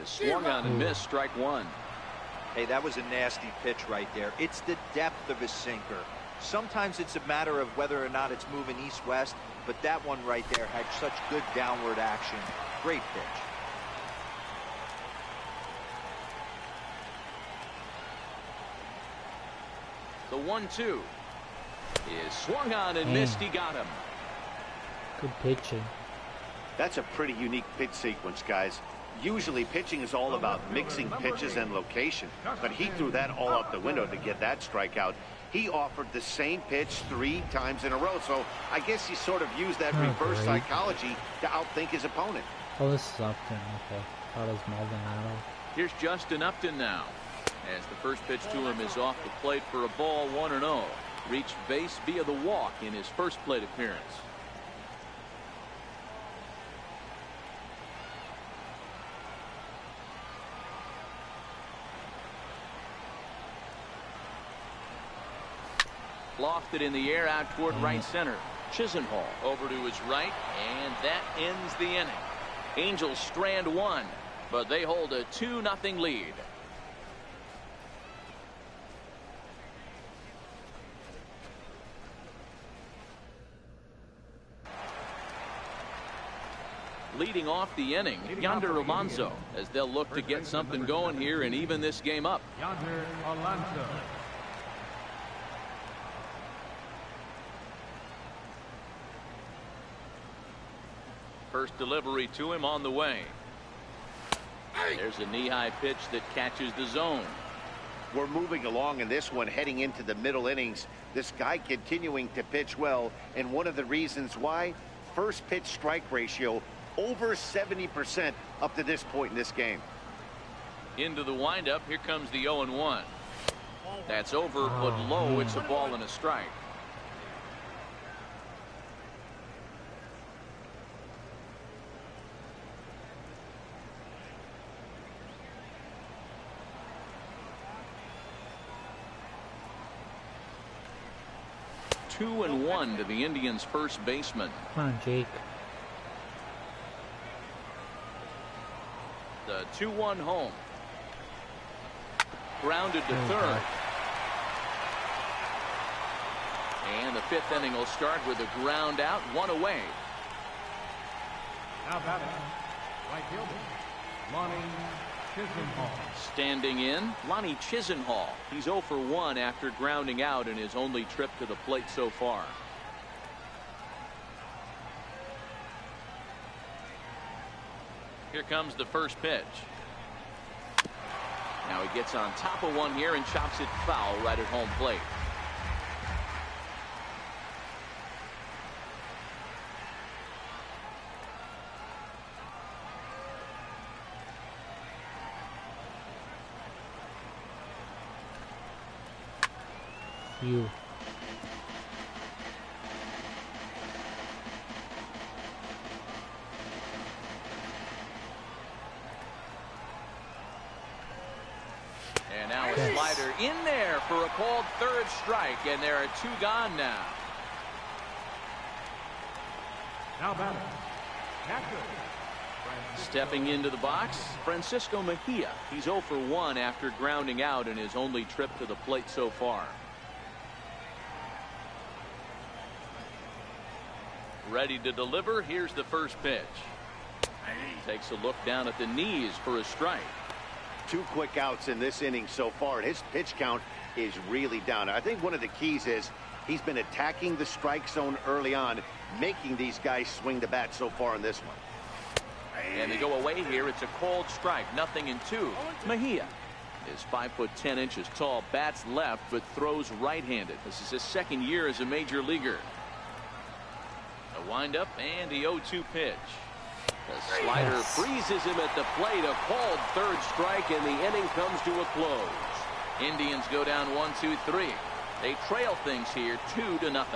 S2: is swung on and missed, strike one.
S4: Hey, that was a nasty pitch right there. It's the depth of his sinker. Sometimes it's a matter of whether or not it's moving east-west, but that one right there had such good downward action. Great pitch.
S2: The 1-2 is swung on and missed. He got him.
S1: Good pitching.
S3: That's a pretty unique pitch sequence, guys. Usually pitching is all about mixing pitches and location, but he threw that all out the window to get that strikeout. He offered the same pitch 3 times in a row, so I guess he sort of used that reverse psychology to outthink his opponent.
S1: Oh, this is Upton. Okay. Thought it was Maldonado.
S2: Here's Justin Upton now, as the first pitch to him is off the plate for a ball, 1-0. Reached base via the walk in his first plate appearance. Lofted in the air out toward right center. Chisenhall over to his right, and that ends the inning. Angels strand one, but they hold a 2-0 lead. Leading off the inning, Yonder Alonso, as they'll look to get something going here and even this game up.
S5: Yonder Alonso.
S2: First delivery to him on the way. There's a knee-high pitch that catches the zone.
S3: We're moving along in this one, heading into the middle innings. This guy continuing to pitch well, and one of the reasons why, first pitch strike ratio over 70% up to this point in this game.
S2: Into the windup, here comes the 0-1. That's over, but low. It's a ball and a strike. Two and one to the Indians' first baseman.
S1: Come on, Jake.
S2: The 2-1 home. Grounded to third. And the fifth inning will start with a ground out, one away.
S5: Now batting, right fielder, Lonnie Chisenhall.
S2: Standing in, Lonnie Chisenhall. He's 0 for 1 after grounding out in his only trip to the plate so far. Here comes the first pitch. Now he gets on top of one here and chops it foul right at home plate.
S1: You.
S2: And now a slider in there for a called third strike, and there are two gone now.
S5: Now batting, catcher.
S2: Stepping into the box, Francisco Mejia. He's 0 for 1 after grounding out in his only trip to the plate so far. Ready to deliver. Here's the first pitch. Takes a look down at the knees for a strike.
S3: 2 quick outs in this inning so far. His pitch count is really down. I think one of the keys is he's been attacking the strike zone early on, making these guys swing the bat so far in this one.
S2: And they go away here. It's a called strike. 0-2. Mejia is 5'10" tall, bats left, but throws right-handed. This is his second year as a major leaguer. A windup and the 0-2 pitch. The slider freezes him at the plate. A called third strike, and the inning comes to a close. Indians go down 1-2-3. They trail things here 2-0.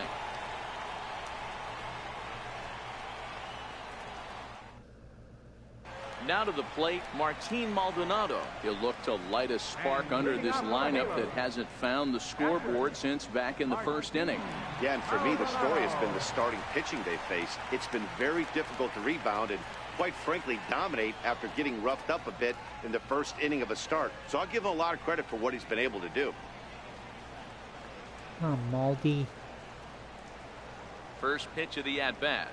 S2: Now to the plate, Martin Maldonado. He'll look to light a spark under this lineup that hasn't found the scoreboard since back in the first inning.
S3: Yeah, and for me, the story has been the starting pitching they faced. It's been very difficult to rebound and, quite frankly, dominate after getting roughed up a bit in the first inning of a start. So I'll give him a lot of credit for what he's been able to do.
S1: Oh, Maldi.
S2: First pitch of the at-bat.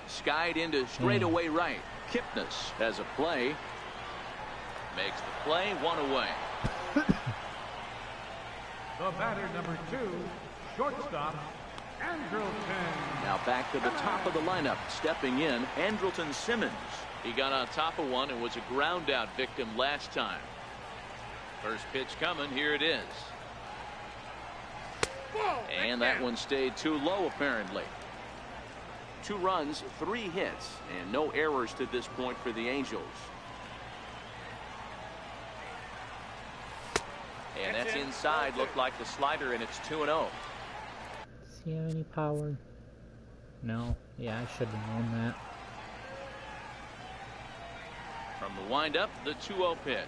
S2: Skied into straightaway right. Kipnis has a play. Makes the play, one away.
S5: The batter, number 2, shortstop, Andrelton.
S2: Now back to the top of the lineup. Stepping in, Andrelton Simmons. He got on top of one and was a ground out victim last time. First pitch coming. Here it is. And that one stayed too low, apparently. 2 runs, 3 hits, and no errors to this point for the Angels. And that's inside. Looked like the slider, and it's 2-0.
S1: Does he have any power? No. Yeah, I should have known that.
S2: From the windup, the 2-0 pitch.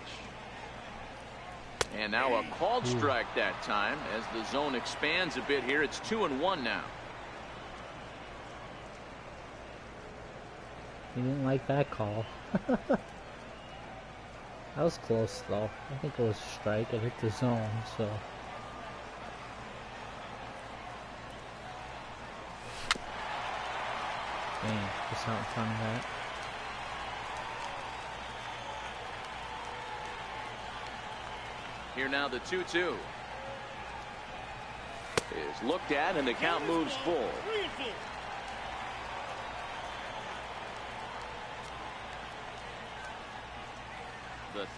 S2: And now a called strike that time as the zone expands a bit here. It's 2-1 now.
S1: He didn't like that call. That was close though. I think it was a strike. It hit the zone, so. Dang, just out in front of that.
S2: Here now the 2-2. Is looked at and the count moves full.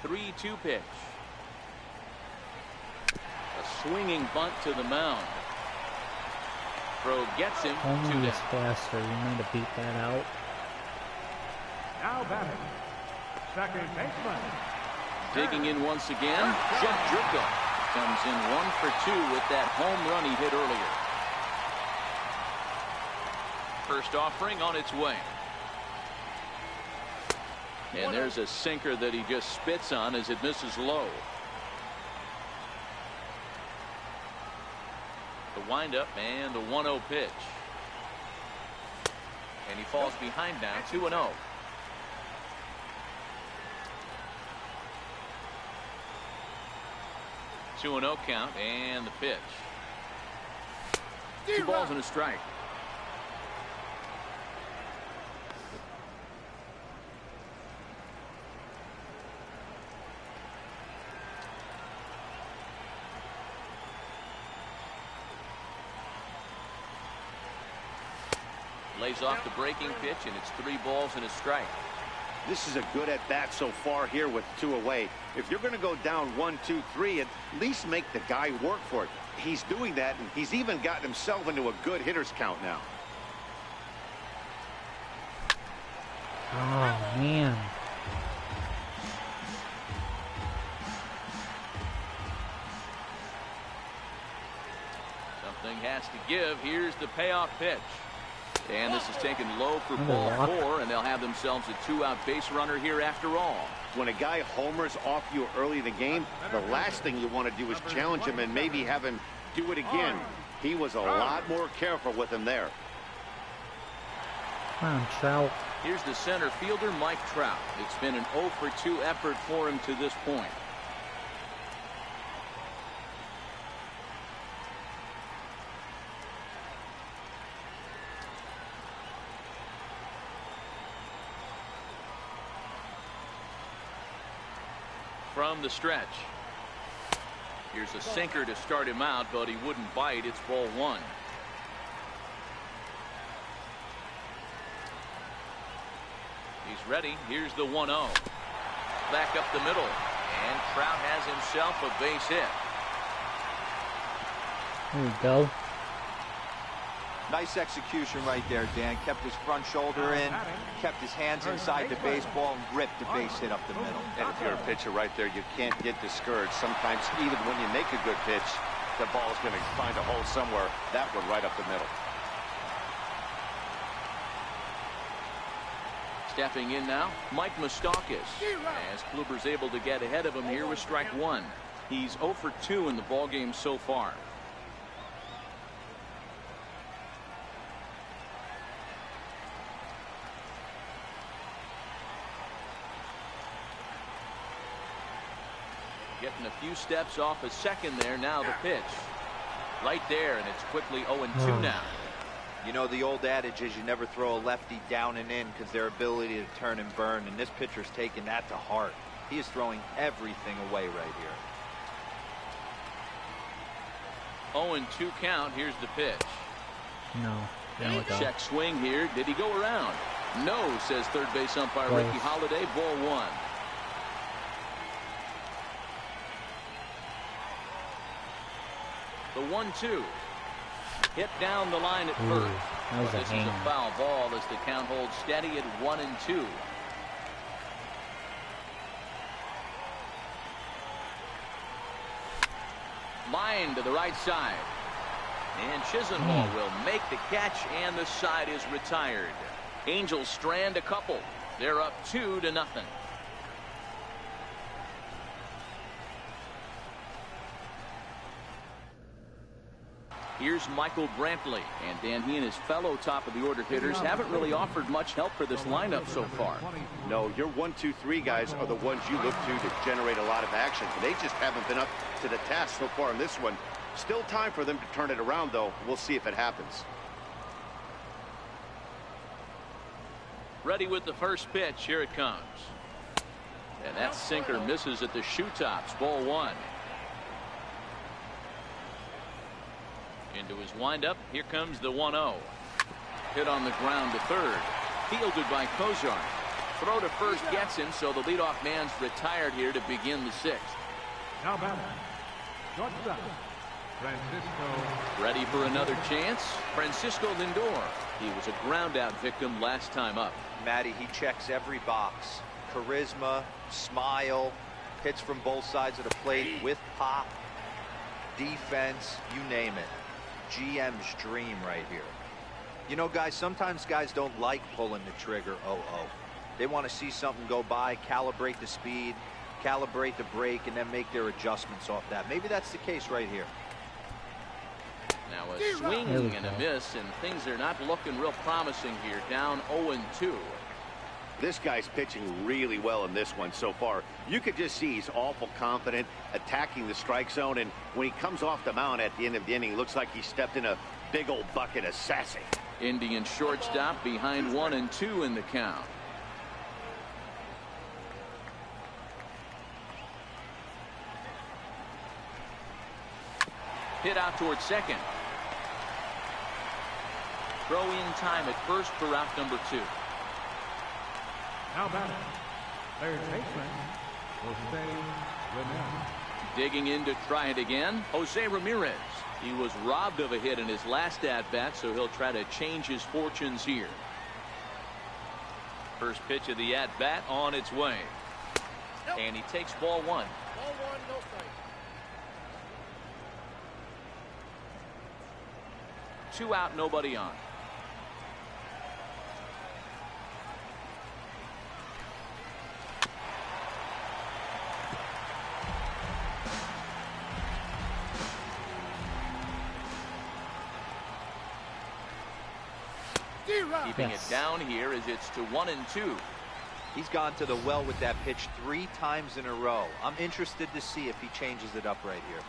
S2: 3-2 pitch. A swinging bunt to the mound. Throw gets him.
S1: Only is faster. You might have beat that out.
S5: Now batting, second baseman.
S2: Digging in once again, Jeff Jerko comes in 1 for 2 with that home run he hit earlier. First offering on its way. And there's a sinker that he just spits on as it misses low. The windup and the 1-0 pitch. And he falls behind now, 2-0. Two and 0 count and the pitch. 2 balls and a strike. Lays off the breaking pitch, and it's 3 balls and a strike.
S3: This is a good at bat so far here with 2 away. If you're going to go down 1, 2, 3, at least make the guy work for it. He's doing that, and he's even gotten himself into a good hitter's count now.
S1: Oh, man.
S2: Something has to give. Here's the payoff pitch. And this is taken low for ball 4, and they'll have themselves a 2-out base runner here after all.
S3: When a guy homers off you early in the game, the last thing you want to do is challenge him and maybe have him do it again. He was a lot more careful with him there.
S1: Come on, Trout.
S2: Here's the center fielder, Mike Trout. It's been an 0 for 2 effort for him to this point. From the stretch. Here's a sinker to start him out, but he wouldn't bite. It's ball 1. He's ready. Here's the 1-0. Back up the middle. And Trout has himself a base hit.
S1: There we go.
S4: Nice execution right there, Dan. Kept his front shoulder in, kept his hands inside the baseball, and ripped the base hit up the middle.
S3: And if you're a pitcher right there, you can't get discouraged. Sometimes even when you make a good pitch, the ball's going to find a hole somewhere. That one right up the middle.
S2: Stepping in now, Mike Moustakas. As Kluber's able to get ahead of him here with strike 1. He's 0 for 2 in the ballgame so far. Getting a few steps off a second there. Now the pitch. Right there, and it's quickly 0-2 now.
S4: You know, the old adage is you never throw a lefty down and in because their ability to turn and burn, and this pitcher's taking that to heart. He is throwing everything away right here.
S2: 0-2 count. Here's the pitch.
S1: No.
S2: Check swing here. Did he go around? No, says third base umpire Ricky Holiday. Ball 1. The 1-2. Hit down the line at first. This is a foul ball as the count holds steady at 1-2. Line to the right side. And Chisenhall will make the catch, and the side is retired. Angels strand a couple. They're up 2-0. Here's Michael Brantley, and Dan, he and his fellow top of the order hitters haven't really offered much help for this lineup so far.
S3: No, your 1, 2, 3 guys are the ones you look to generate a lot of action. They just haven't been up to the task so far in this one. Still time for them to turn it around, though. We'll see if it happens.
S2: Ready with the first pitch. Here it comes. And that sinker misses at the shoe tops. Ball 1. Into his windup. Here comes the 1-0. Hit on the ground to third. Fielded by Kozar. throw to first gets him, so the leadoff man's retired here to begin the sixth.
S5: Now batting, shortstop, Francisco.
S2: Ready for another chance? Francisco Lindor. He was a ground-out victim last time up.
S4: Matty, he checks every box. Charisma, smile, hits from both sides of the plate with pop, defense, you name it. GM's dream right here. You know, guys, sometimes guys don't like pulling the trigger. They want to see something go by, calibrate the speed, calibrate the brake, and then make their adjustments off that. Maybe that's the case right here.
S2: Now a swing and a miss, and things are not looking real promising here. Down 0-2.
S3: This guy's pitching really well in this one so far. You could just see he's awful confident, attacking the strike zone, and when he comes off the mound at the end of the inning, it looks like he stepped in a big old bucket of sassy.
S2: Indian shortstop behind 1-2 in the count. Hit out towards second. Throw in time at first for out number 2.
S5: Now batting, third baseman, Jose Ramirez.
S2: Digging in to try it again, Jose Ramirez. He was robbed of a hit in his last at-bat, so he'll try to change his fortunes here. First pitch of the at-bat on its way. And he takes ball 1.
S6: Ball 1, no strike.
S2: 2 out, nobody on. Keeping it down here as it's to 1-2.
S4: He's gone to the well with that pitch 3 times in a row. I'm interested to see if he changes it up right here.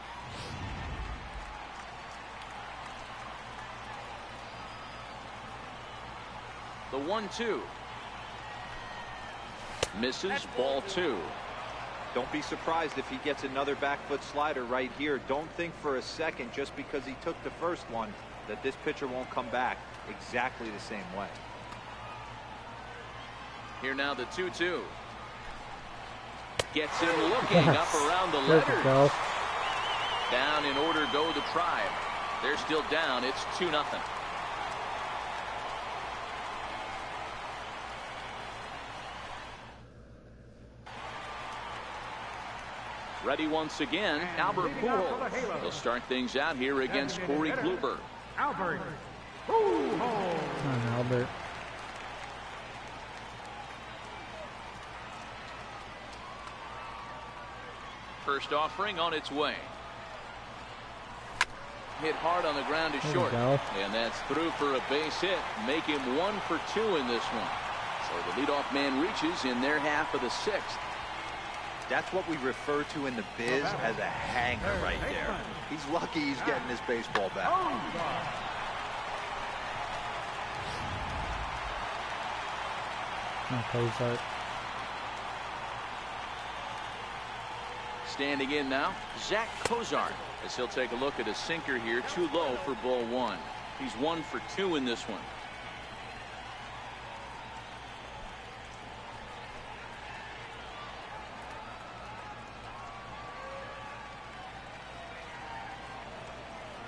S2: The 1-2. Misses, ball 2.
S4: Don't be surprised if he gets another back foot slider right here. Don't think for a second, just because he took the first one, that this pitcher won't come back exactly the same way.
S2: Here now the 2-2. Gets him looking up around the letters. Down in order go the Tribe. They're still down. It's 2-0. Ready once again, Albert Pujols. He'll start things out here against Corey Kluber.
S5: Albert Pujols.
S1: Come on, Albert.
S2: First offering on its way. Hit hard on the ground to short. And that's through for a base hit. Make him 1 for 2 in this one. So the leadoff man reaches in their half of the 6th.
S4: That's what we refer to in the biz as a hanger right there. He's lucky he's getting his baseball back.
S1: Cozart.
S2: Standing in now, Zach Cozart, as he'll take a look at a sinker here, too low for ball 1. He's 1 for 2 in this one.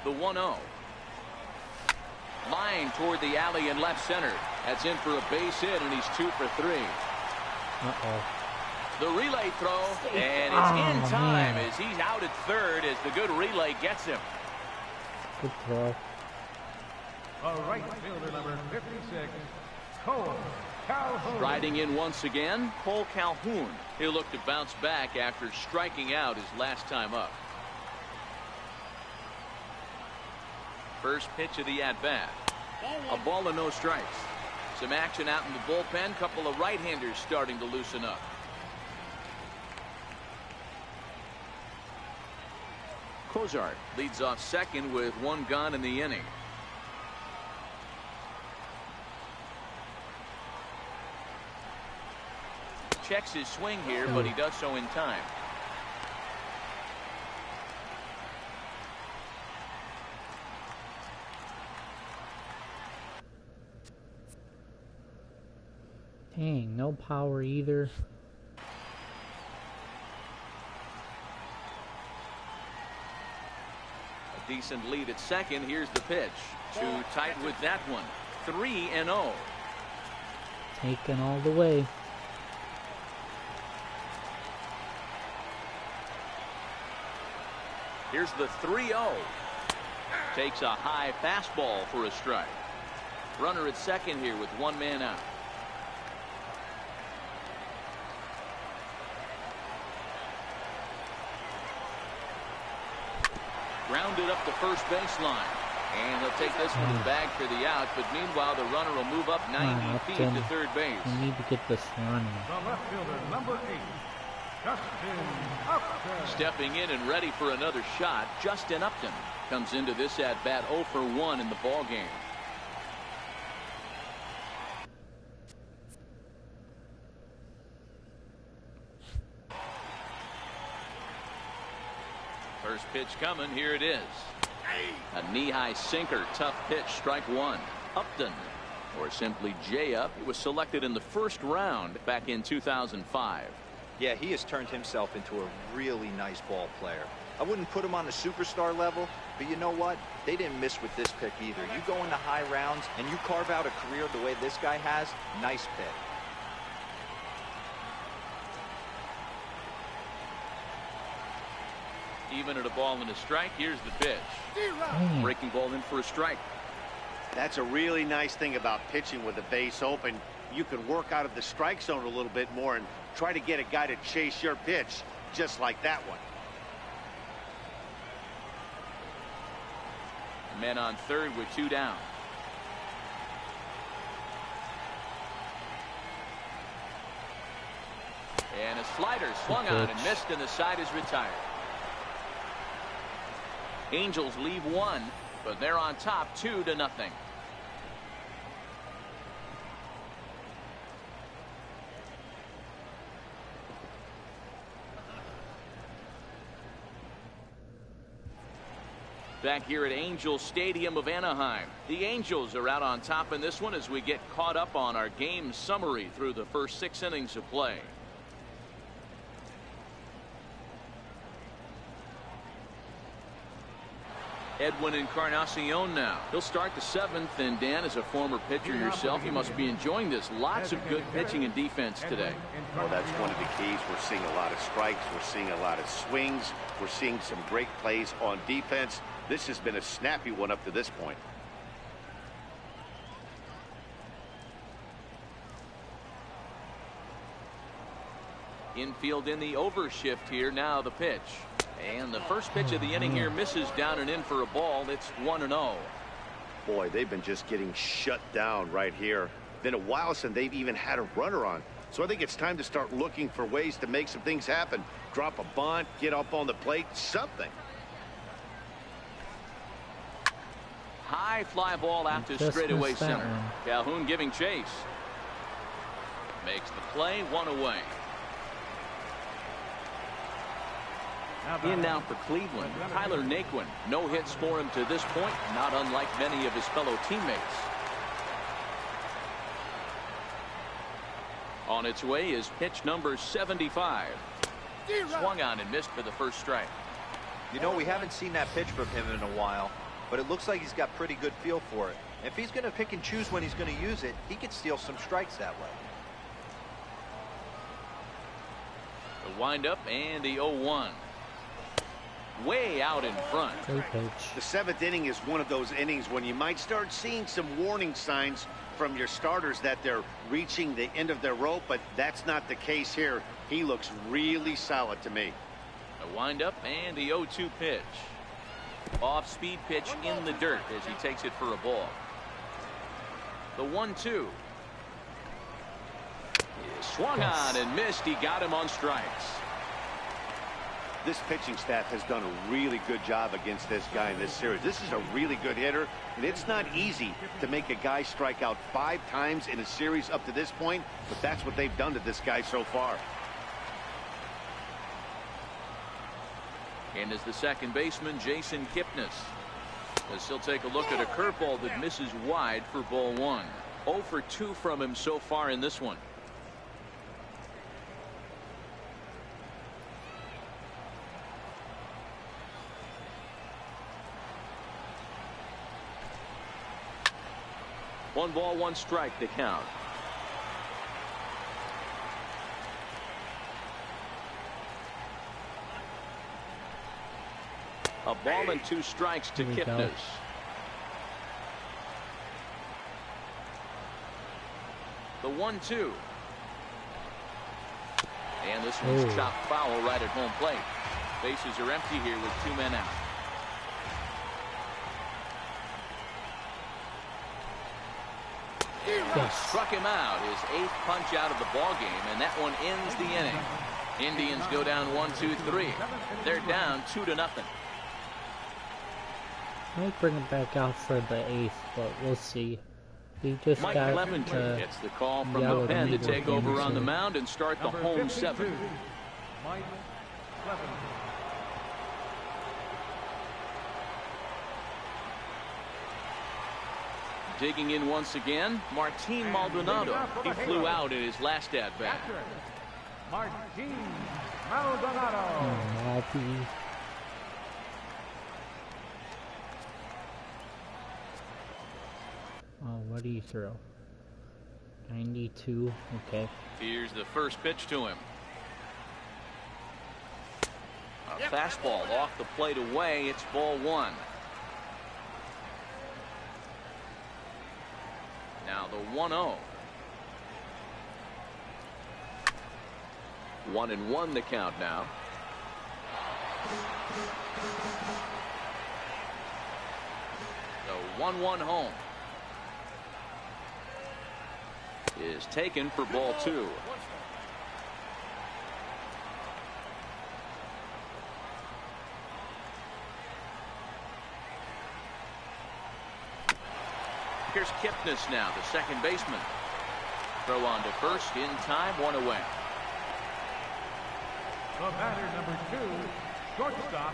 S2: The 1-0. Line toward the alley in left center. That's in for a base hit, and he's 2 for 3. The relay throw, and it's in time as he's out at third as the good relay gets him.
S1: Good throw.
S5: A right fielder, number 56, Cole Calhoun.
S2: Riding in once again, Cole Calhoun. He'll look to bounce back after striking out his last time up. First pitch of the at-bat. A ball and no strikes. Some action out in the bullpen. Couple of right-handers starting to loosen up. Cozart leads off second with 1 gone in the inning. Checks his swing here, but he does so in time.
S1: Dang, no power either.
S2: A decent lead at second. Here's the pitch. Too tight with that one. 3-0.
S1: Taken all the way.
S2: Here's the 3-0. Takes a high fastball for a strike. Runner at second here with one man out. Grounded up the first baseline. And he'll take this one back for the out, but meanwhile the runner will move up 90 feet to third base.
S1: We need to get this running.
S5: The left fielder, number 8, Justin Upton.
S2: Stepping in and ready for another shot, Justin Upton comes into this at bat 0 for 1 in the ball game. First pitch coming, here it is. A knee-high sinker, tough pitch, strike one. Upton, or simply J-Up, was selected in the first round back in 2005.
S4: Yeah, he has turned himself into a really nice ball player. I wouldn't put him on the superstar level, but you know what? They didn't miss with this pick either. You go into high rounds and you carve out a career the way this guy has, nice pick.
S2: Even at a ball and a strike, here's the pitch. Breaking ball in for a strike.
S3: That's a really nice thing about pitching with the base open. You can work out of the strike zone a little bit more and try to get a guy to chase your pitch just like that one.
S2: Men on third with two down. And a slider swung on and missed, and the side is retired. Angels leave one, but they're on top 2-0. Back here at Angels Stadium of Anaheim, the Angels are out on top in this one as we get caught up on our game summary through the first 6 innings of play. Edwin Encarnacion now. He'll start the 7th, and Dan, as a former pitcher yourself, you must be enjoying this. Lots of good pitching and defense today.
S3: Well, that's one of the keys. We're seeing a lot of strikes. We're seeing a lot of swings. We're seeing some great plays on defense. This has been a snappy one up to this point.
S2: Infield in the overshift here. Now the pitch. And the first pitch of the inning here misses down and in for a ball. It's 1-0.
S3: Boy, they've been just getting shut down right here. Been a while since they've even had a runner on. So I think it's time to start looking for ways to make some things happen. Drop a bunt, get up on the plate, something.
S2: High fly ball out to straightaway center. Calhoun giving chase. Makes the play, one away. In now for Cleveland, Tyler Naquin. No hits for him to this point, not unlike many of his fellow teammates. On its way is pitch number 75. Swung on and missed for the first strike.
S4: You know, we haven't seen that pitch from him in a while, but it looks like he's got pretty good feel for it. If he's going to pick and choose when he's going to use it, he could steal some strikes that way.
S2: The windup and the 0-1. Way out in front.
S3: The 7th inning is one of those innings when you might start seeing some warning signs from your starters that they're reaching the end of their rope, but that's not the case here. He looks really solid to me.
S2: The windup and the 0-2 pitch. Off-speed pitch in the dirt as he takes it for a ball. The 1-2. Swung on and missed. He got him on strikes.
S3: This pitching staff has done a really good job against this guy in this series. This is a really good hitter, and it's not easy to make a guy strike out 5 times in a series up to this point, but that's what they've done to this guy so far.
S2: And as the second baseman, Jason Kipnis, as he'll take a look at a curveball that misses wide for ball 1. 0 for 2 from him so far in this one. 1 ball, 1 strike to count. A ball and 2 strikes to Kipnis. The 1-2. And this one's chopped foul right at home plate. Bases are empty here with 2 men out. Struck him out, his 8th punch out of the ball game, and that one ends the inning. Indians go down 1-2-3. They're down 2-0.
S1: Might bring it back out for the 8th, but we'll see. He just
S2: Mike Clevenger gets the call from the pen to take over on the mound and start the home 7.
S5: Mike Clevenger.
S2: Digging in once again, Martin Maldonado. He flew out in his last at-bat.
S5: Martin Maldonado.
S1: Oh, what do you throw? 92. Okay.
S2: Here's the first pitch to him. A fastball off the plate away. It's ball 1. Now the 1-0. 1-1 the count now. The 1-1 home is taken for ball 2. Here's Kipnis now, the second baseman. Throw on to first in time, 1 away.
S5: The batter, number 2, shortstop,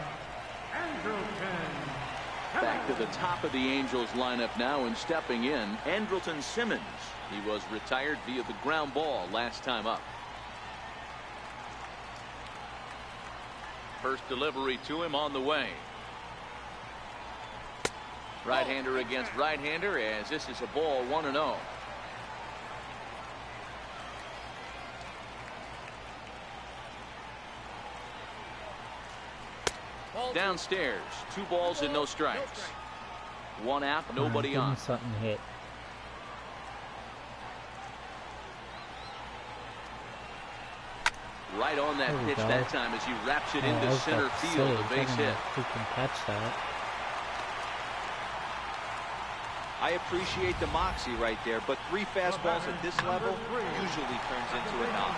S5: Andrelton.
S2: Back to the top of the Angels lineup now, and stepping in, Andrelton Simmons. He was retired via the ground ball last time up. First delivery to him on the way. Right-hander against right-hander, as this is a ball 1-0. Downstairs, 2 balls and no strikes. 1 out, nobody on.
S1: Something hit.
S2: Right on that pitch that time as he wraps it into center field, the base hit.
S1: He can catch that.
S4: I appreciate the moxie right there, but 3 fastballs at this level usually turns into a knock.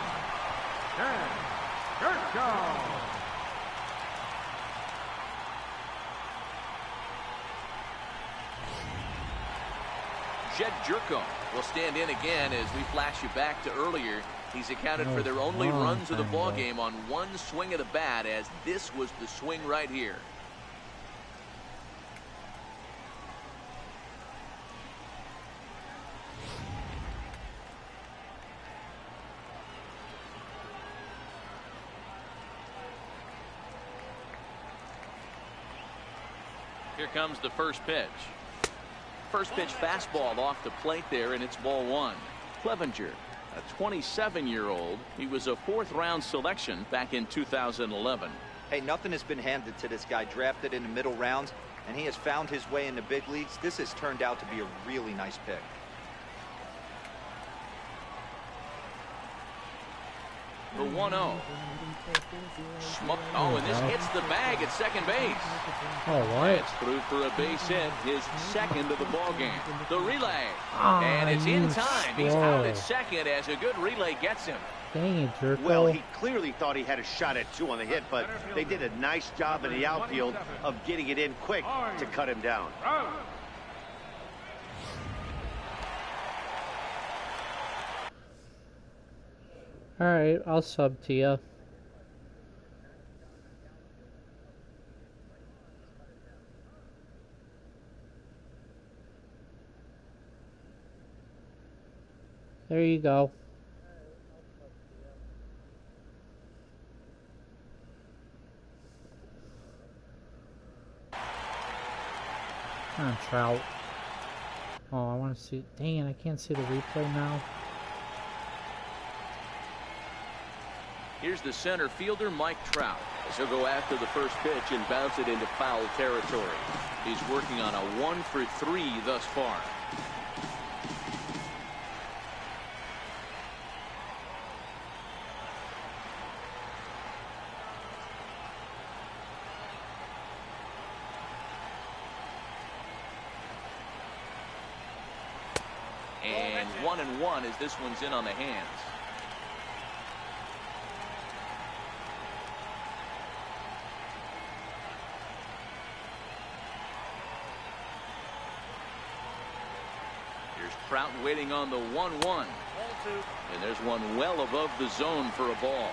S2: Jed Jerko will stand in again as we flash you back to earlier. He's accounted for their only runs of the ball game on 1 swing of the bat, as this was the swing right here. Here comes the first pitch. First pitch fastball off the plate there, and it's ball 1. Clevenger, a 27-year-old. He was a 4th-round selection back in 2011.
S4: Hey, nothing has been handed to this guy. Drafted in the middle rounds, and he has found his way in the big leagues. This has turned out to be a really nice pick.
S2: The 1-0. Oh, and this hits the bag at second base.
S1: Oh, what?
S2: It's through for a base hit, his second of the ball game. The relay, and it's in time. He's out at second as a good relay gets him.
S1: Dang it, Jerko.
S3: Well, he clearly thought he had a shot at 2 on the hit, but they did a nice job in the outfield of getting it in quick to cut him down.
S1: Alright, I'll sub to you. There you go. Come on, Trout. Oh, I want to see. Dang it, I can't see the replay now.
S2: Here's the center fielder, Mike Trout.
S7: As he'll go after the first pitch and bounce it into foul territory.
S2: He's working on a 1-for-3 thus far. And 1-1 as this one's in on the hands. Here's Trout waiting on the 1-1. And there's one well above the zone for a ball.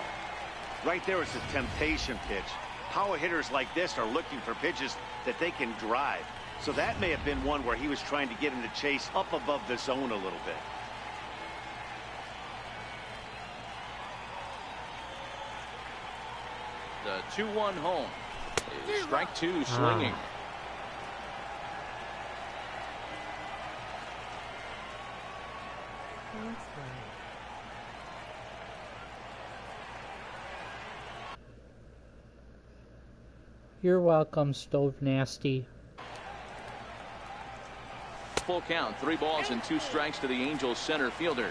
S3: Right there is a temptation pitch. Power hitters like this are looking for pitches that they can drive. So that may have been one where he was trying to get him to chase up above the zone a little bit.
S2: The 2-1 home. Strike two swinging.
S1: You're welcome, Stove Nasty.
S2: Full count, 3 balls and 2 strikes to the Angels center fielder.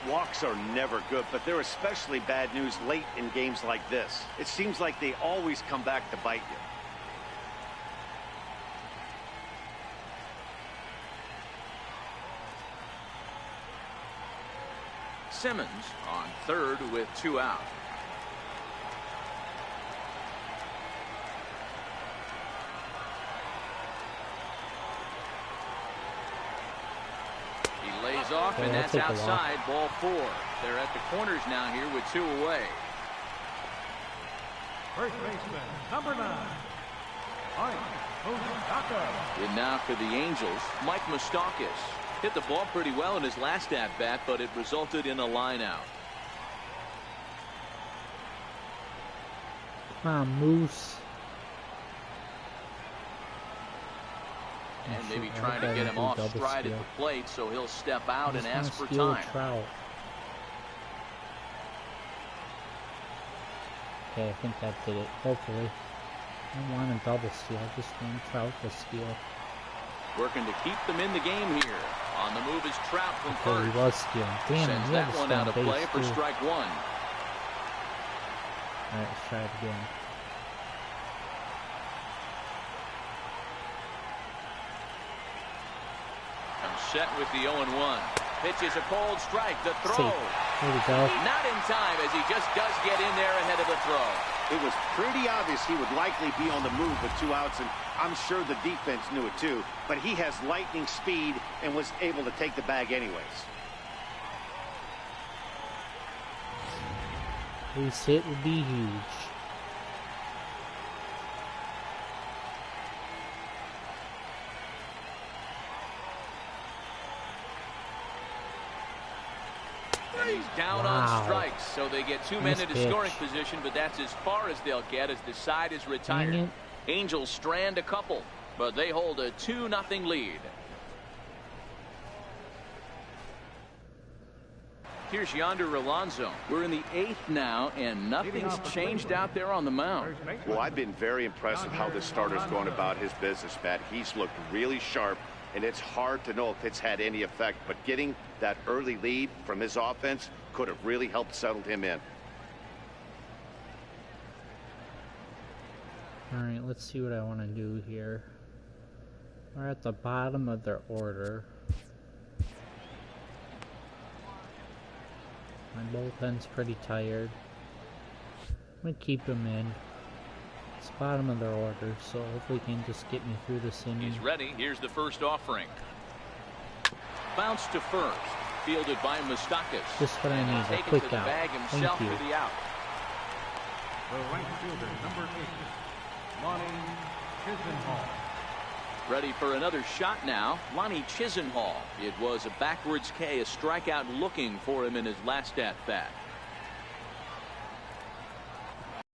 S3: Walks are never good, but they're especially bad news late in games like this. It seems like they always come back to bite you.
S2: Simmons on third with 2 out. Lays off, and that's outside. Ball 4. They're at the corners now here with 2 away.
S5: First baseman, number 9, Mike Moustakas.
S2: And now for the Angels, Mike Moustakas. Hit the ball pretty well in his last at-bat, but it resulted in a line-out.
S1: Come on, Moose.
S2: And maybe trying to get him off stride at the plate, so he'll step out and ask for time.
S1: Trout. Okay, I think that did it. Hopefully. I don't want a double steal. I just want Trout to steal.
S2: Working to keep them in the game here. On the move is Trout from
S1: first. He was stealing. Damn,
S2: sends that one out of play for strike 1.
S1: Alright, let's try it again.
S2: Set with the 0-1. Pitches a cold strike. The throw.
S1: There we go.
S2: Not in time as he just does get in there ahead of the throw.
S3: It was pretty obvious he would likely be on the move with 2 outs, and I'm sure the defense knew it too. But he has lightning speed and was able to take the bag anyways.
S1: This hit would be huge.
S2: And he's down on strikes, so they get 2 men into scoring position, but that's as far as they'll get as the side is retired. Angels strand a couple, but they hold a 2-0 lead. Here's Yonder Alonso. We're in the 8th now, and nothing's changed out there on the mound.
S3: Well, I've been very impressed with how this starter's going about his business, Matt. He's looked really sharp, and it's hard to know if it's had any effect, but getting that early lead from his offense could have really helped settle him in.
S1: All right, let's see what I want to do here. We're at the bottom of their order. My bullpen's pretty tired. I'm going to keep him in. It's bottom of their order, so hopefully he can just get me through this inning.
S2: He's ready. Here's the first offering. Bounce to first. Fielded by Moustakas.
S1: Just what I need, a quick out.
S2: Thank you. For the out.
S5: The right fielder, number 8, Lonnie Chisenhall.
S2: Ready for another shot now. Lonnie Chisenhall. It was a backwards K, a strikeout looking for him in his last at-bat.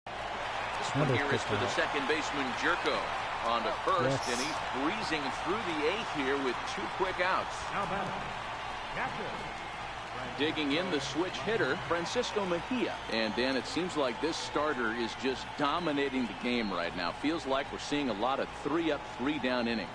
S2: This one here is for the second baseman, Jerko. On to first, and he's breezing through the 8th here with 2 quick outs.
S5: Now batting, catcher.
S2: Digging in the switch hitter, Francisco Mejia. And Dan, it seems like this starter is just dominating the game right now. Feels like we're seeing a lot of 3-up, 3-down innings.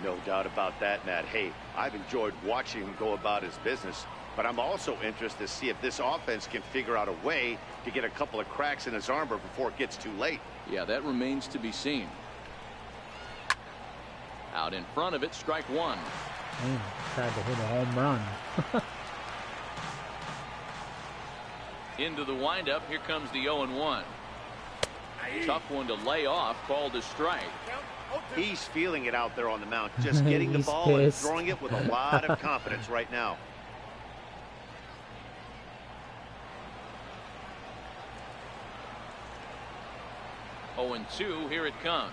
S3: No doubt about that, Matt. Hey, I've enjoyed watching him go about his business, but I'm also interested to see if this offense can figure out a way to get a couple of cracks in his armor before it gets too late.
S2: Yeah, that remains to be seen. Out in front of it, strike 1.
S1: Tried to hit a home run.
S2: Into the windup, here comes the 0-1. Tough one to lay off, called a strike.
S3: He's feeling it out there on the mound, just getting the ball and throwing it with a lot of confidence right now.
S2: Oh, and 2, here it comes.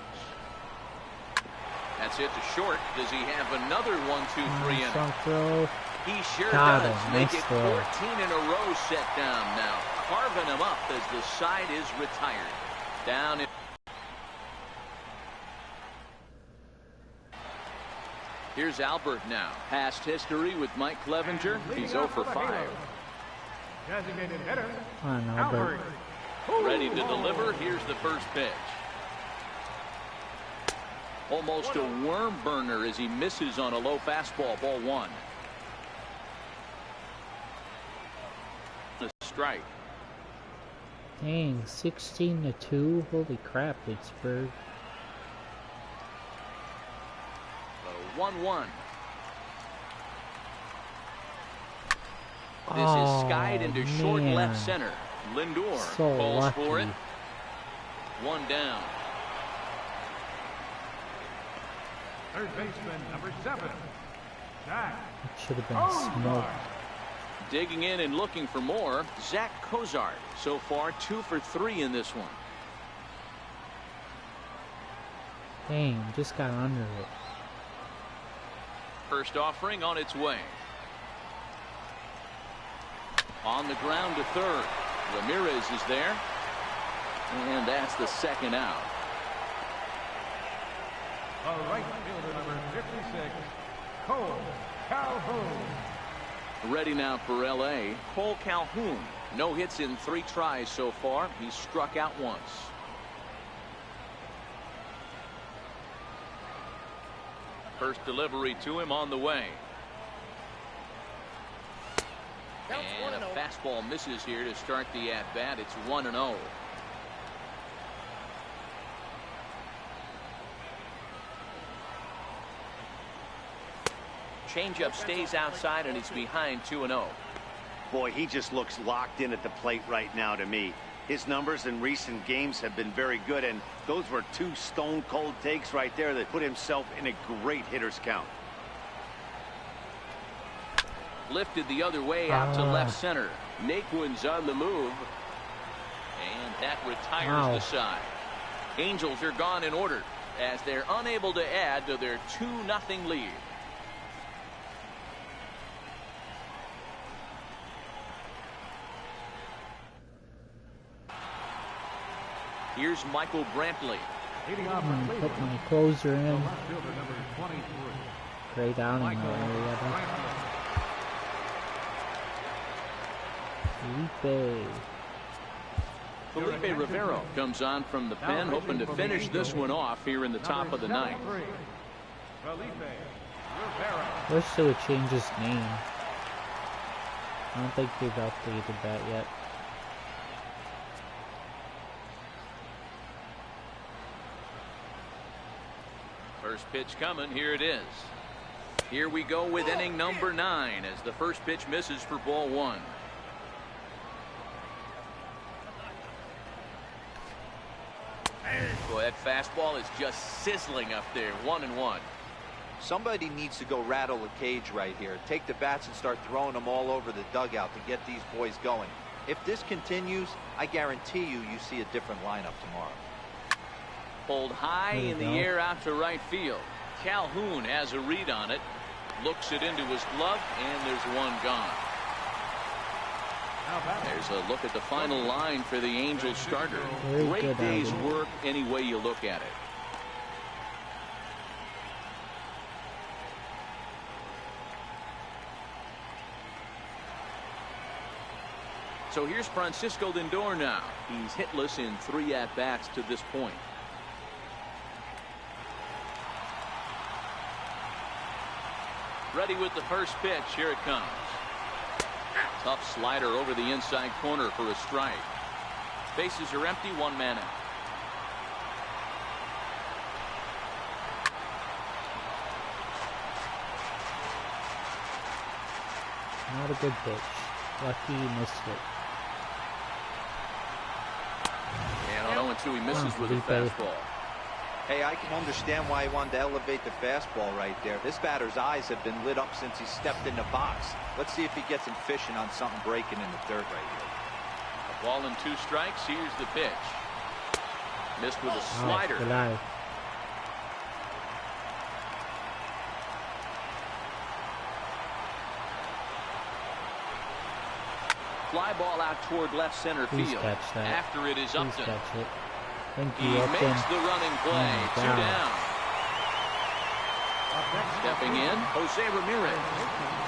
S2: That's it to short. Does he have another 1-2-3 inning?
S1: He
S2: sure does. Make it 14 in a row set down now. Carving him up as the side is retired. Down in. Here's Albert now. Past history with Mike Clevenger. He's 0 for 5.
S5: Designated hitter,
S1: Albert.
S2: Ready to deliver. Here's the first pitch. Almost a worm burner as he misses on a low fastball. Ball 1. A strike.
S1: Dang, 16-2. Holy crap, Pittsburgh.
S2: 1-1. This is skied into short left center. Lindor calls for it. 1 down.
S5: third baseman, number 7, Zach.
S1: It should have been smoked.
S2: Digging in and looking for more, Zach Cozart. So far, 2 for 3 in this one.
S1: Dang, just got under it.
S2: First offering on its way. On the ground to third. Ramirez is there. And that's the second out.
S5: The right fielder, number 56, Cole Calhoun.
S2: Ready now for L.A., Cole Calhoun. No hits in 3 tries so far. He's struck out once. First delivery to him on the way. And a fastball misses here to start the at-bat. It's 1-0. Changeup stays outside and he's behind 2-0.
S3: Boy, he just looks locked in at the plate right now to me. His numbers in recent games have been very good, and those were 2 stone-cold takes right there that put himself in a great hitter's count.
S2: Lifted the other way out to left center. Naquin's on the move. And that retires the side. Angels are gone in order as they're unable to add to their 2-0 lead. Here's Michael Brantley.
S1: Put my closer in. Great outing area.
S2: Felipe Rivero comes on from the pen, hoping to finish this one off here in the top of the 9th.
S1: Wish they would change his name. I don't think they've updated that yet.
S2: First pitch coming. Here it is. Here we go with inning number 9 as the first pitch misses for ball 1. Boy, that fastball is just sizzling up there. 1-1.
S4: Somebody needs to go rattle the cage right here. Take the bats and start throwing them all over the dugout to get these boys going. If this continues, I guarantee you see a different lineup tomorrow.
S2: Pulled high in the air out to right field. Calhoun has a read on it. Looks it into his glove, and there's one gone. There's a look at the final line for the Angels starter. Great day's work any way you look at it. So here's Francisco Lindor now. He's hitless in 3 at-bats to this point. Ready with the first pitch. Here it comes. Tough slider over the inside corner for a strike. Bases are empty, 1 man out.
S1: Not a good pitch. Lucky he missed it.
S2: And on 0-2 he misses with a fastball.
S4: Hey, I can understand why he wanted to elevate the fastball right there. This batter's eyes have been lit up since he stepped in the box. Let's see if he gets him fishing on something breaking in the dirt right here.
S2: A ball and 2 strikes. Here's the pitch. Missed with a slider.
S1: Good eye.
S2: Fly ball out toward left center
S1: Please
S2: field.
S1: catch that.
S2: After it is
S1: Please
S2: Upton.
S1: catch it. Thank
S2: He
S1: you, Upton.
S2: makes the running play.
S1: Oh,
S2: 2
S1: God.
S2: down. Stepping in, Jose Ramirez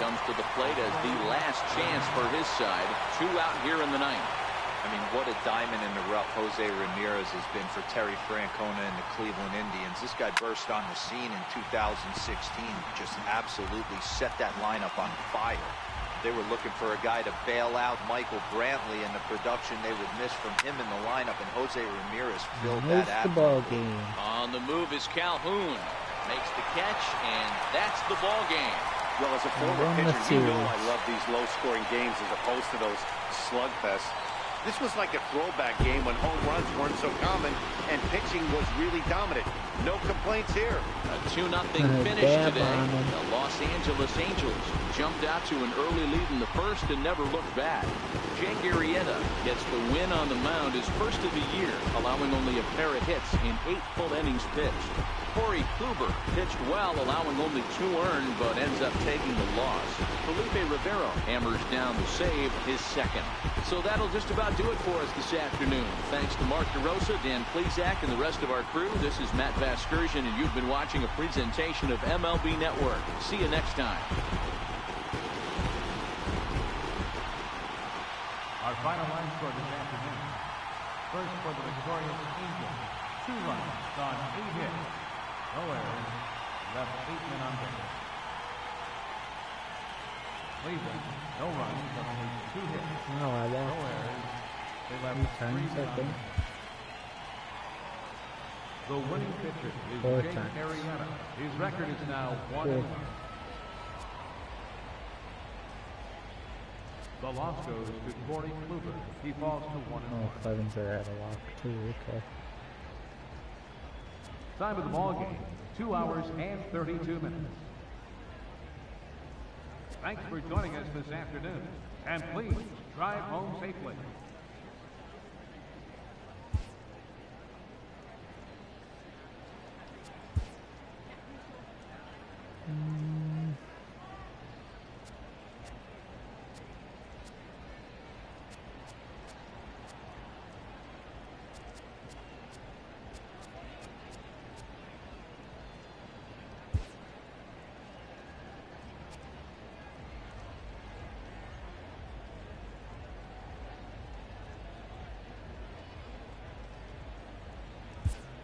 S2: comes to the plate as the last chance for his side. 2 out here in the 9th.
S4: I mean, what a diamond in the rough Jose Ramirez has been for Terry Francona and the Cleveland Indians. This guy burst on the scene in 2016, just absolutely set that lineup on fire. They were looking for a guy to bail out Michael Brantley, and the production they would miss from him in the lineup, and Jose Ramirez filled that
S1: Missed the ball game.
S2: On the move is Calhoun. Makes the catch, and that's the ball game.
S3: Well, as a former pitcher, you know I love these low-scoring games as opposed to those slugfests. This was like a throwback game when home runs weren't so common and pitching was really dominant. No complaints here.
S2: A 2-0 finish today. The Los Angeles Angels jumped out to an early lead in the first and never looked back. Jake Arrieta gets the win on the mound, his first of the year, allowing only a pair of hits in 8 full innings pitched. Corey Kluber pitched well, allowing only 2 earned, but ends up taking the loss. Felipe Rivero hammers down the save, his second. So that'll just about do it for us this afternoon. Thanks to Mark DeRosa, Dan Plesac, and the rest of our crew. This is Matt Vasgersian, and you've been watching a presentation of MLB Network. See you next time.
S5: Our final line score this afternoon. First for the victorious Angels, 2 runs on 8 hits. No errors. Left 8 men on base. Cleveland, no runs, but only 2 hits.
S1: No, I
S5: No
S1: lost
S5: errors. They left
S1: 3
S5: 3
S1: times,
S5: men
S1: I
S5: on
S1: think.
S5: base. The winning pitcher is
S1: 4
S5: Jake
S1: times.
S5: Arrieta. His record is now 1-1.
S1: 4.
S5: The loss goes to Corey Kluber. He falls to 1-1.
S1: Oh, Cleveland's are at a lock too. Okay.
S5: Time of the ball game, 2 hours and 32 minutes. Thanks for joining us this afternoon, and please drive home safely.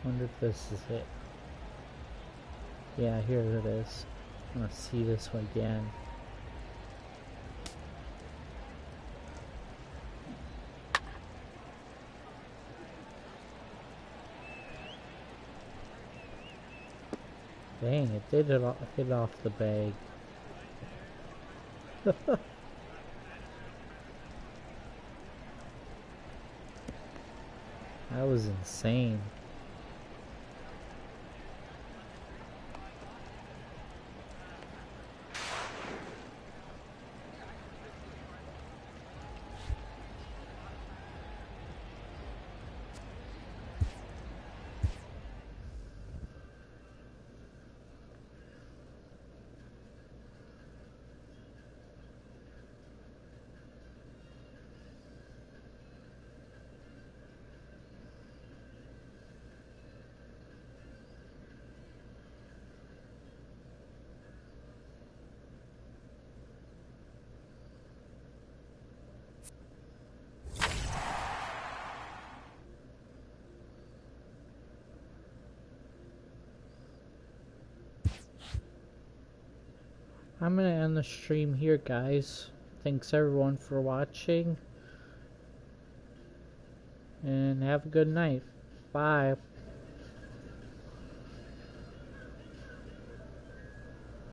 S1: Wonder if this is it. Yeah, here it is. I'm gonna see this one again. Dang, it did hit off the bag. That was insane. I'm gonna end the stream here, guys. Thanks everyone for watching. And have a good night. Bye.